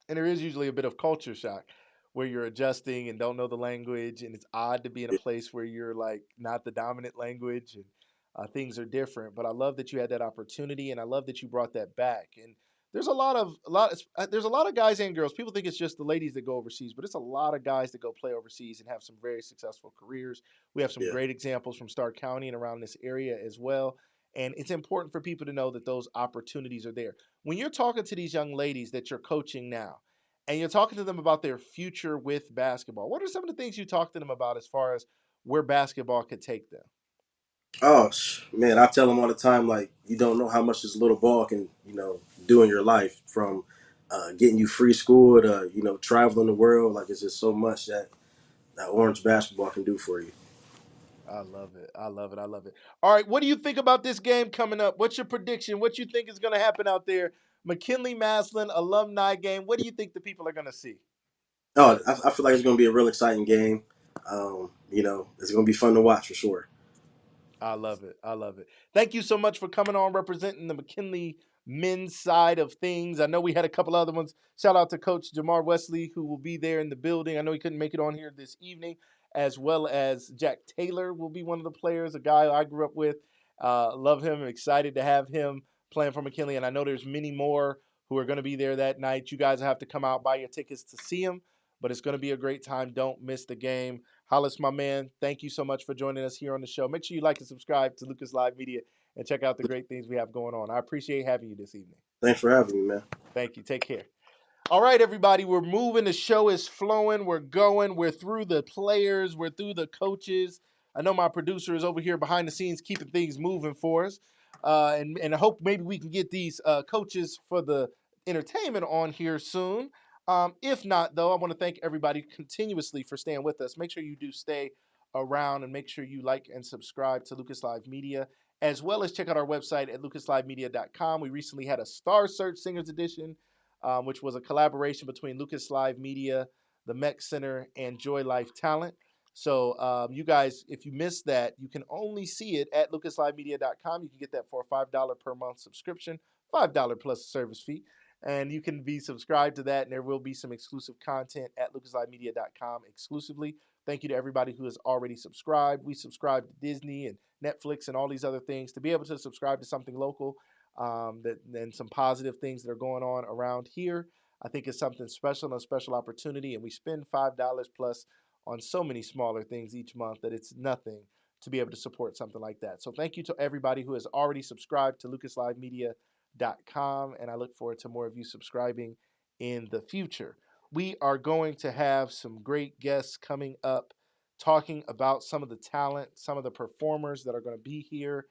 and there is usually a bit of culture shock where you're adjusting and don't know the language, and it's odd to be in a place where you're like not the dominant language, and things are different. But I love that you had that opportunity, and I love that you brought that back. And there's a lot of guys and girls. People think it's just the ladies that go overseas, but it's a lot of guys that go play overseas and have some very successful careers. We have some Yeah. great examples from Stark County and around this area as well. And it's important for people to know that those opportunities are there. When you're talking to these young ladies that you're coaching now, and you're talking to them about their future with basketball, what are some of the things you talk to them about as far as where basketball could take them? Oh man, I tell them all the time, like you don't know how much this little ball can, do in your life. From getting you free school to traveling the world. Like it's just so much that orange basketball can do for you. I love it. I love it. I love it. All right. What do you think about this game coming up? What's your prediction? What you think is going to happen out there? McKinley-Massillon alumni game. What do you think the people are going to see? Oh, I feel like it's going to be a real exciting game. It's going to be fun to watch for sure. I love it. I love it. Thank you so much for coming on representing the McKinley men's side of things. I know we had a couple other ones. Shout out to Coach Jamar Wesley, who will be there in the building. I know he couldn't make it on here this evening, as well as Jack Taylor will be one of the players, a guy I grew up with. Love him. I'm excited to have him playing for McKinley. And I know there's many more who are going to be there that night. You guys have to come out, buy your tickets to see him, but it's going to be a great time. Don't miss the game. Hollis, my man, thank you so much for joining us here on the show. Make sure you like and subscribe to Lucas Live Media and check out the great things we have going on. I appreciate having you this evening. Thanks for having me, man. Thank you. Take care. All right, everybody, we're moving. The show is flowing. We're going. We're through the players. We're through the coaches. I know my producer is over here behind the scenes keeping things moving for us. And I hope maybe we can get these coaches for the entertainment on here soon. If not, though, I want to thank everybody continuously for staying with us. Make sure you do stay around and make sure you like and subscribe to Lucas Live Media, as well as check out our website at lucaslivemedia.com. We recently had a Star Search Singers Edition, which was a collaboration between Lucas Live Media, the Mech Center, and Joy Life Talent. So you guys, if you missed that, you can only see it at lucaslivemedia.com. You can get that for a $5 per month subscription, $5 plus a service fee. And you can be subscribed to that, and there will be some exclusive content at lucaslivemedia.com exclusively. Thank you to everybody who has already subscribed. We subscribe to Disney and Netflix and all these other things. To be able to subscribe to something local, and some positive things that are going on around here, I think is something special and a special opportunity. And we spend $5 plus on so many smaller things each month that it's nothing to be able to support something like that. So thank you to everybody who has already subscribed to lucaslivemedia.com, and I look forward to more of you subscribing in the future. We are going to have some great guests coming up talking about some of the talent, some of the performers that are going to be here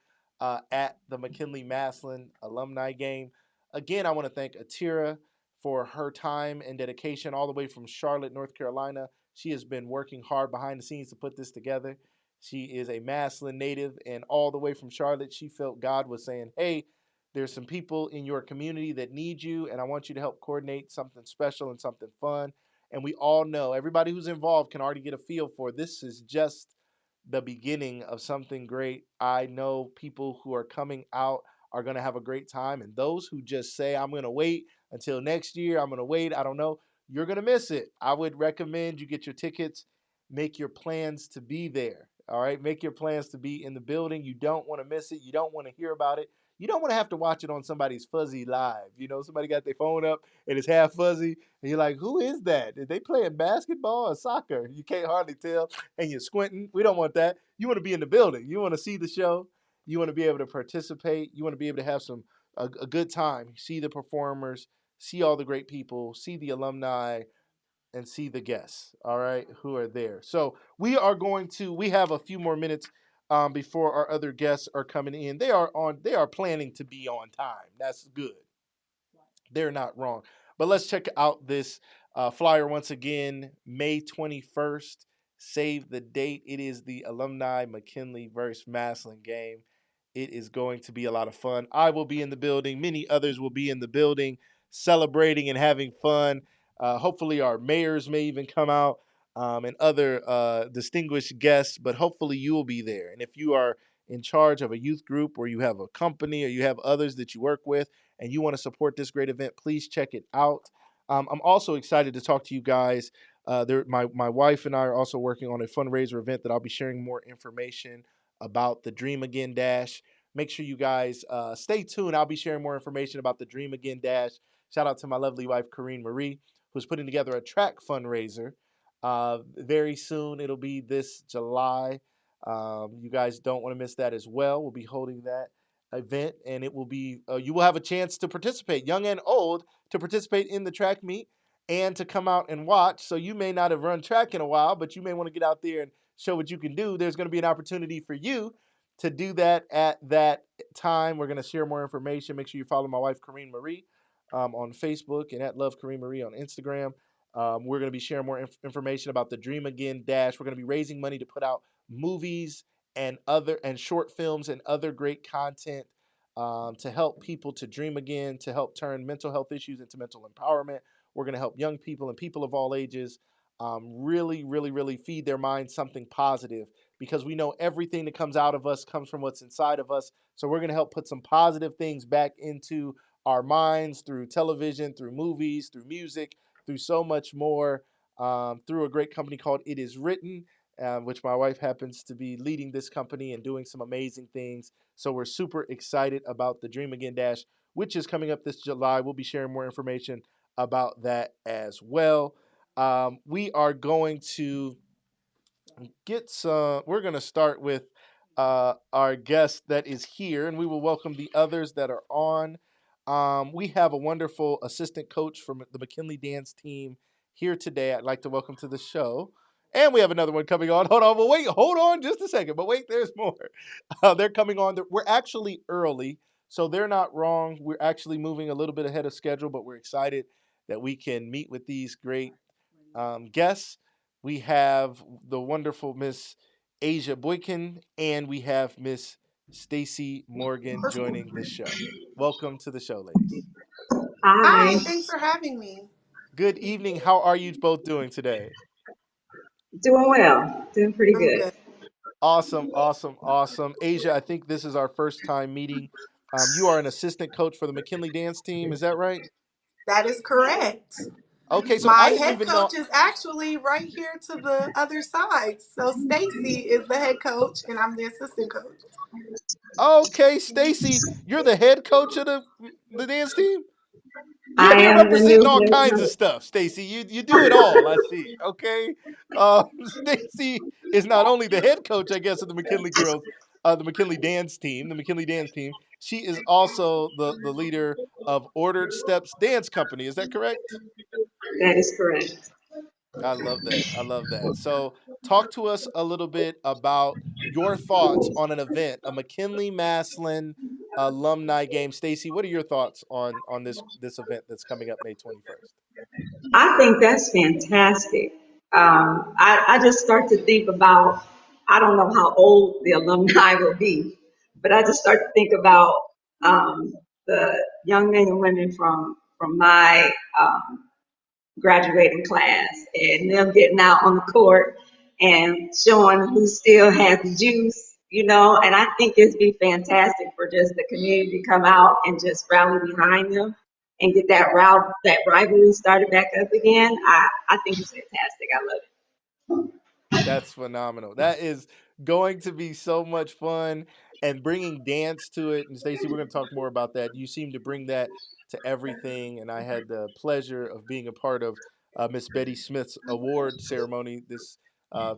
at the McKinley-Massillon alumni game. Again, I want to thank Atira for her time and dedication all the way from Charlotte, North Carolina. She has been working hard behind the scenes to put this together. She is a Massillon native, and all the way from Charlotte, she felt God was saying, hey, there's some people in your community that need you, and I want you to help coordinate something special and something fun. And we all know, everybody who's involved can already get a feel for this is just the beginning of something great. I know people who are coming out are going to have a great time. And those who just say, I'm going to wait until next year, I'm going to wait, I don't know, you're going to miss it. I would recommend you get your tickets, make your plans to be there. All right. Make your plans to be in the building. You don't want to miss it. You don't want to hear about it. You don't want to have to watch it on somebody's fuzzy live. You know, somebody got their phone up and it's half fuzzy. And you're like, who is that? Are they playing basketball or soccer? You can't hardly tell. And you're squinting. We don't want that. You want to be in the building. You want to see the show. You want to be able to participate. You want to be able to have a good time. See the performers, see all the great people, see the alumni, and see the guests, all right, who are there. So we have a few more minutes before our other guests are coming in. They are planning to be on time. That's good. They're not wrong. But let's check out this flyer once again. May 21st. Save the date. It is the Alumni McKinley versus Massillon game. It is going to be a lot of fun. I will be in the building. Many others will be in the building celebrating and having fun. Hopefully, our mayors may even come out and other distinguished guests, but hopefully, you will be there. And if you are in charge of a youth group or you have a company or you have others that you work with, and you want to support this great event, please check it out. I'm also excited to talk to you guys. My wife and I are also working on a fundraiser event that I'll be sharing more information about, the Dream Again Dash. Make sure you guys stay tuned. I'll be sharing more information about the Dream Again Dash. Shout out to my lovely wife, Corrine Marie, who's putting together a track fundraiser. Very soon, it'll be this July. You guys don't want to miss that as well. We'll be holding that event, and it will be you will have a chance to participate, young and old, to participate in the track meet and to come out and watch. So you may not have run track in a while, but you may want to get out there and show what you can do. There's going to be an opportunity for you to do that at that time. We're going to share more information. Make sure you follow my wife, Corrine Marie, on Facebook, and at Love Corrine Marie on Instagram. We're going to be sharing more information about the Dream Again Dash. We're going to be raising money to put out movies and short films and other great content to help people to dream again, to help turn mental health issues into mental empowerment. We're going to help young people and people of all ages really, really, really feed their minds something positive, because we know everything that comes out of us comes from what's inside of us. So we're going to help put some positive things back into our minds through television, through movies, through music, through so much more, through a great company called It Is Written, which my wife happens to be leading this company and doing some amazing things. So we're super excited about the Dream Again Dash, which is coming up this July. We'll be sharing more information about that as well. We are going to we're going to start with our guest that is here, and we will welcome the others that are on. We have a wonderful assistant coach from the McKinley dance team here today. I'd like to welcome to the show. And we have another one coming on. Hold on just a second. But wait, there's more. They're coming on. We're actually early, so they're not wrong. We're actually moving a little bit ahead of schedule, but we're excited that we can meet with these great guests. We have the wonderful Miss Asia Boykin, and we have Miss Stacy Morgan joining the show. Welcome to the show, ladies. Hi, Hi. thanks for having me. Good evening. How are you both doing today? Doing well. Doing pretty I'm good. good. Awesome, awesome, awesome. Asia, I think this is our first time meeting. You are an assistant coach for the McKinley dance team. Is that right? That is correct. Okay, so My I didn't head even know. coach is actually right here to the other side. So Stacy is the head coach and I'm the assistant coach. Okay, Stacy, you're the head coach of the dance team? You're I here am the new representing all head kinds of coach. stuff, Stacy. You do it all, I see. Okay. Stacy is not only the head coach, I guess, of the McKinley girls, the McKinley dance team, the McKinley dance team. She is also the leader of Ordered Steps Dance Company. Is that correct? That is correct. I love that. I love that. So, talk to us a little bit about your thoughts on an event, a McKinley-Massillon alumni game. Stacy, what are your thoughts on this event that's coming up May 21st? I think that's fantastic. I just start to think about, I don't know how old the alumni will be, but I just start to think about the young men and women from my graduating class and them getting out on the court and showing who still has the juice, and I think it'd be fantastic for just the community to come out and just rally behind them and get that rivalry started back up again. I think it's fantastic. I love it. That's phenomenal. That is going to be so much fun, and bringing dance to it. And Stacey, we're going to talk more about that. You seem to bring that to everything, and I had the pleasure of being a part of Miss Betty Smith's award ceremony this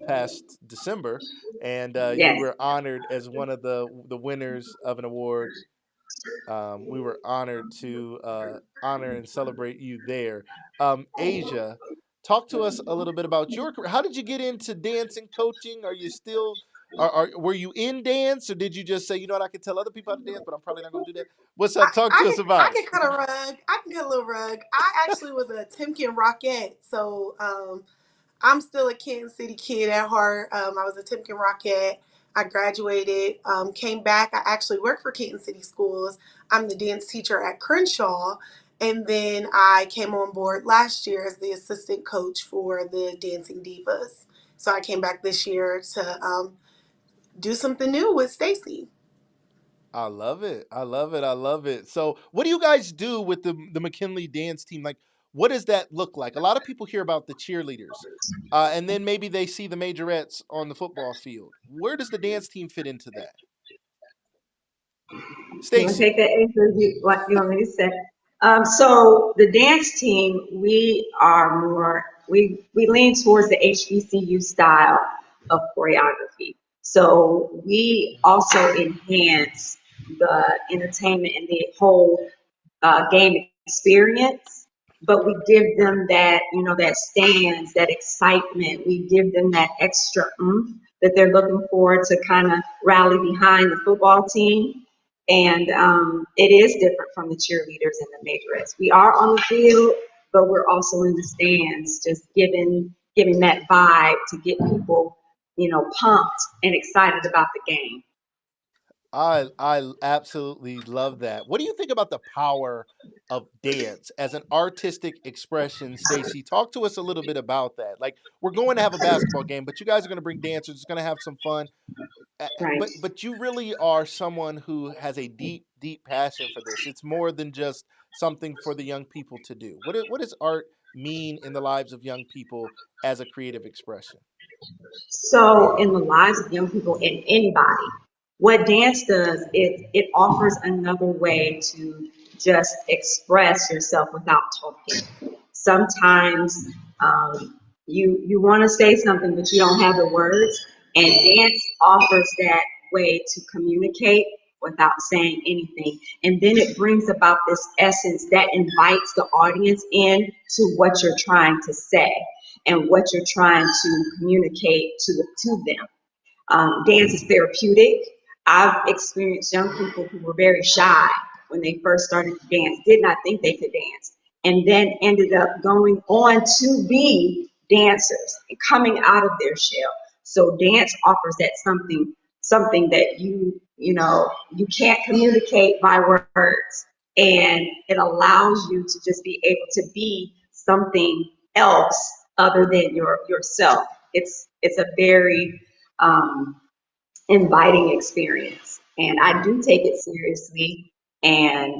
past December, and you Yes. were honored as one of the winners of an award. We were honored to honor and celebrate you there. Asia, talk to us a little bit about your career. How did you get into dance and coaching? Are you still, were you in dance, or did you just say, you know what, I can tell other people how to dance, but I'm probably not going to do that? What's up? Talk to us I about it. can cut a rug. I can cut a little rug. I actually was a Timken Rockette, so I'm still a Kansas City kid at heart. I was a Timken Rockette. I graduated, came back. I actually worked for Kansas City Schools. I'm the dance teacher at Crenshaw. And then I came on board last year as the assistant coach for the Dancing Divas. So I came back this year to do something new with Stacy. I love it. I love it. I love it. So, what do you guys do with the McKinley dance team? Like, what does that look like? A lot of people hear about the cheerleaders, and then maybe they see the majorettes on the football field. Where does the dance team fit into that? You want to Stacy. take that answer? What you want me to say? So the dance team, we lean towards the HBCU style of choreography. So we also enhance the entertainment and the whole game experience, but we give them that, that stands, that excitement. We give them that extra oomph that they're looking for to kind of rally behind the football team. And it is different from the cheerleaders and the majorettes. We are on the field, but we're also in the stands, just giving that vibe to get people, pumped and excited about the game. I absolutely love that. What do you think about the power of dance as an artistic expression, Stacy? Talk to us a little bit about that. Like, we're going to have a basketball game, but you guys are going to bring dancers. It's going to have some fun. Right. But you really are someone who has a deep passion for this. It's more than just something for the young people to do. What does art mean in the lives of young people as a creative expression? So, in the lives of young people and anybody, what dance does is it offers another way to just express yourself without talking. Sometimes you want to say something, but you don't have the words, and dance offers that way to communicate without saying anything. And then it brings about this essence that invites the audience in to what you're trying to say and what you're trying to communicate to them. Dance is therapeutic. I've experienced young people who were very shy when they first started to dance, did not think they could dance, and then ended up going on to be dancers and coming out of their shell. So dance offers that something that you can't communicate by words, and it allows you to just be able to be something else other than yourself. It's a very um, inviting experience. And I do take it seriously. And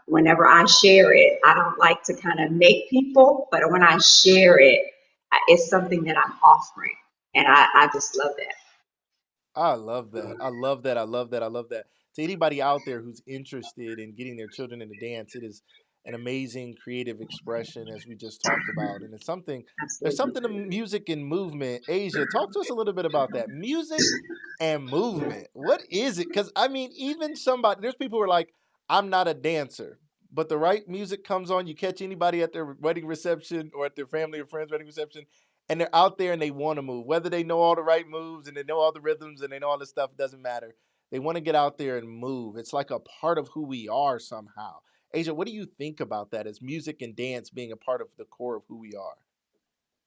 whenever I share it, I don't like to kind of make people, but when I share it, it's something that I'm offering. And I just love that. I love that. I love that. I love that. I love that. To anybody out there who's interested in getting their children into dance, it is an amazing creative expression, as we just talked about. And it's something, there's Absolutely. something to music and movement. Asia, talk to us a little bit about that. Music and movement. What is it? Because, I mean, even somebody, there's people who are like, I'm not a dancer. But the right music comes on, you catch anybody at their wedding reception or at their family or friends' wedding reception, and they're out there and they want to move. Whether they know all the right moves and they know all the rhythms and they know all this stuff, doesn't matter. They want to get out there and move. It's like a part of who we are somehow. Asia, what do you think about that as music and dance being a part of the core of who we are?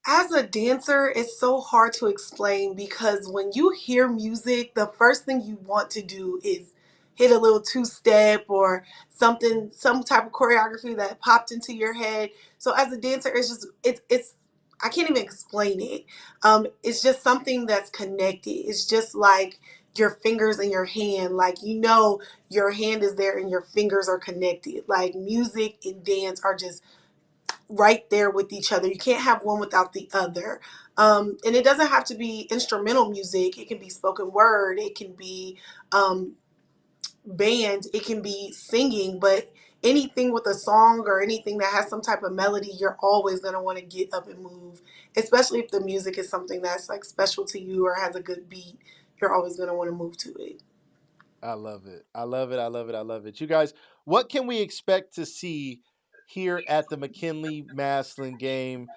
As a dancer, it's so hard to explain because when you hear music, the first thing you want to do is hit a little two step or something, some type of choreography that popped into your head. So as a dancer, it's I can't even explain it. It's just something that's connected. It's just like your fingers in your hand. Like, you know, your hand is there and your fingers are connected. Like, music and dance are just right there with each other. You can't have one without the other. And it doesn't have to be instrumental music. It can be spoken word. It can be um, band, it can be singing, but anything with a song or anything that has some type of melody, you're always going to want to get up and move, especially if the music is something that's like special to you or has a good beat. You're always going to want to move to it. I love it. I love it. I love it. I love it. You guys, what can we expect to see here at the McKinley-Massillon game?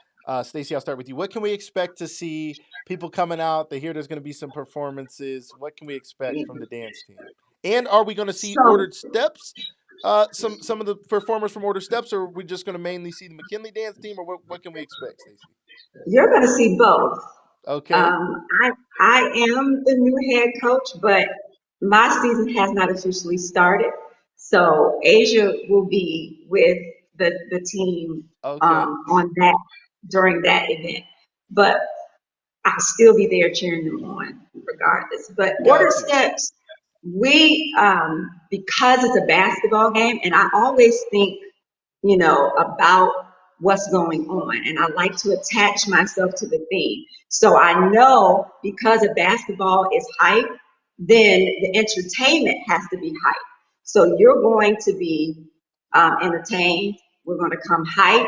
Stacey, I'll start with you. What can we expect to see? People coming out. They hear there's going to be some performances. What can we expect from the dance team? And are we going to see So Ordered Steps? Some of the performers from Ordered Steps, or are we just going to mainly see the McKinley dance team, or what can we expect, Stacey? you're going to see both. Okay. I am the new head coach, but my season has not officially started. So Asia will be with the team Okay. on that during that event. But I'll still be there cheering them on regardless. But Order Got you. Steps, we because it's a basketball game, and I always think about what's going on. And I like to attach myself to the theme. So I know because a basketball is hype, then the entertainment has to be hype. So you're going to be entertained. We're going to come hype.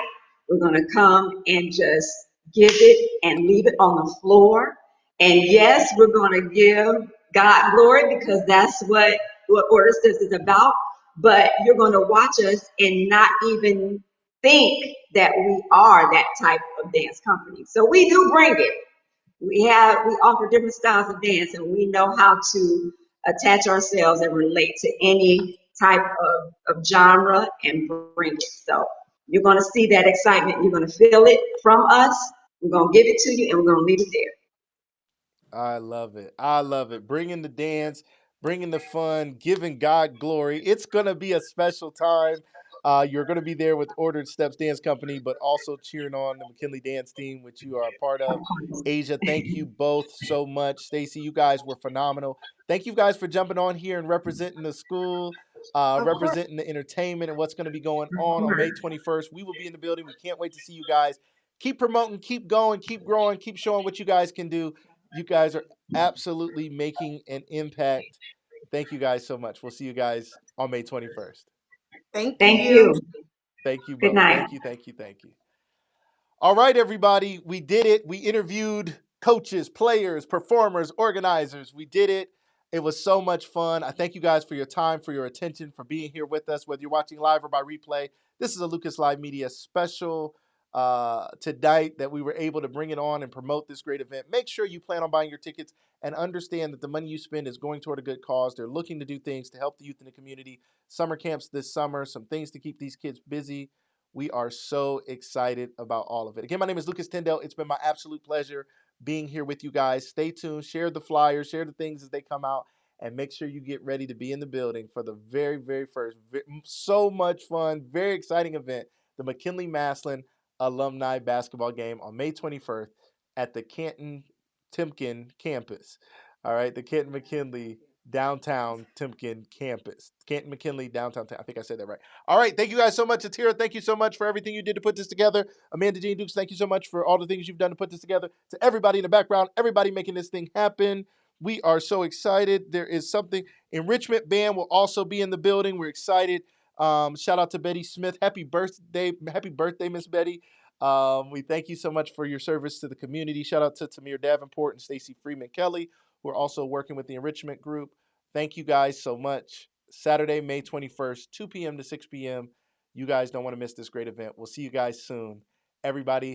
We're going to come and just give it and leave it on the floor. And yes, we're going to give God glory because that's what Order Steps is about, but you're going to watch us and not even think that we are that type of dance company. So we do bring it. We offer different styles of dance, and we know how to attach ourselves and relate to any type of genre and bring it. So you're going to see that excitement. You're going to feel it from us. We're going to give it to you, and we're going to leave it there. I love it. I love it. Bringing the dance, bringing the fun, giving God glory. It's going to be a special time. You're going to be there with Ordered Steps Dance Company, but also cheering on the McKinley Dance Team, which you are a part Of of. course. Asia, thank you both so much. Stacey, you guys were phenomenal. Thank you guys for jumping on here and representing the school, Of course. representing the entertainment and what's going to be going Of on May course. 21st. We will be in the building. We can't wait to see you guys. Keep promoting, keep going, keep growing, keep showing what you guys can do. You guys are absolutely making an impact. Thank you guys so much. We'll see you guys on May 21st. Thank Thank you. you. Thank you Good both. night. Thank you, thank you, thank you. All right, everybody. We did it. We interviewed coaches, players, performers, organizers. We did it. It was so much fun. I thank you guys for your time, for your attention, for being here with us, whether you're watching live or by replay. This is a Lucas Live Media special tonight that we were able to bring it on and promote this great event. Make sure you plan on buying your tickets and understand that the money you spend is going toward a good cause. They're looking to do things to help the youth in the community. Summer camps this summer, some things to keep these kids busy. We are so excited about all of it. Again, my name is Lucas Tyndale. It's been my absolute pleasure being here with you guys. Stay tuned, share the flyers, share the things as they come out, and make sure you get ready to be in the building for the very, very first, so much fun, very exciting event, the McKinley-Massillon Alumni Basketball Game on May 21st at the Canton Timken campus. All right, the Canton McKinley downtown Timken campus. Canton McKinley downtown. I think I said that right. All right. Thank you guys so much. Atira, thank you so much for everything you did to put this together. Amanda Jean Dukes, thank you so much for all the things you've done to put this together. To everybody in the background, everybody making this thing happen. We are so excited. There is something. Enrichment Band will also be in the building. We're excited. Shout out to Betty Smith. Happy birthday, Miss Betty. We thank you so much for your service to the community. Shout out to Tamir Davenport and Stacy Freeman Kelly, who are also working with the enrichment group. Thank you guys so much. Saturday, May 21st, 2 p.m. to 6 p.m. You guys don't want to miss this great event. We'll see you guys soon. Everybody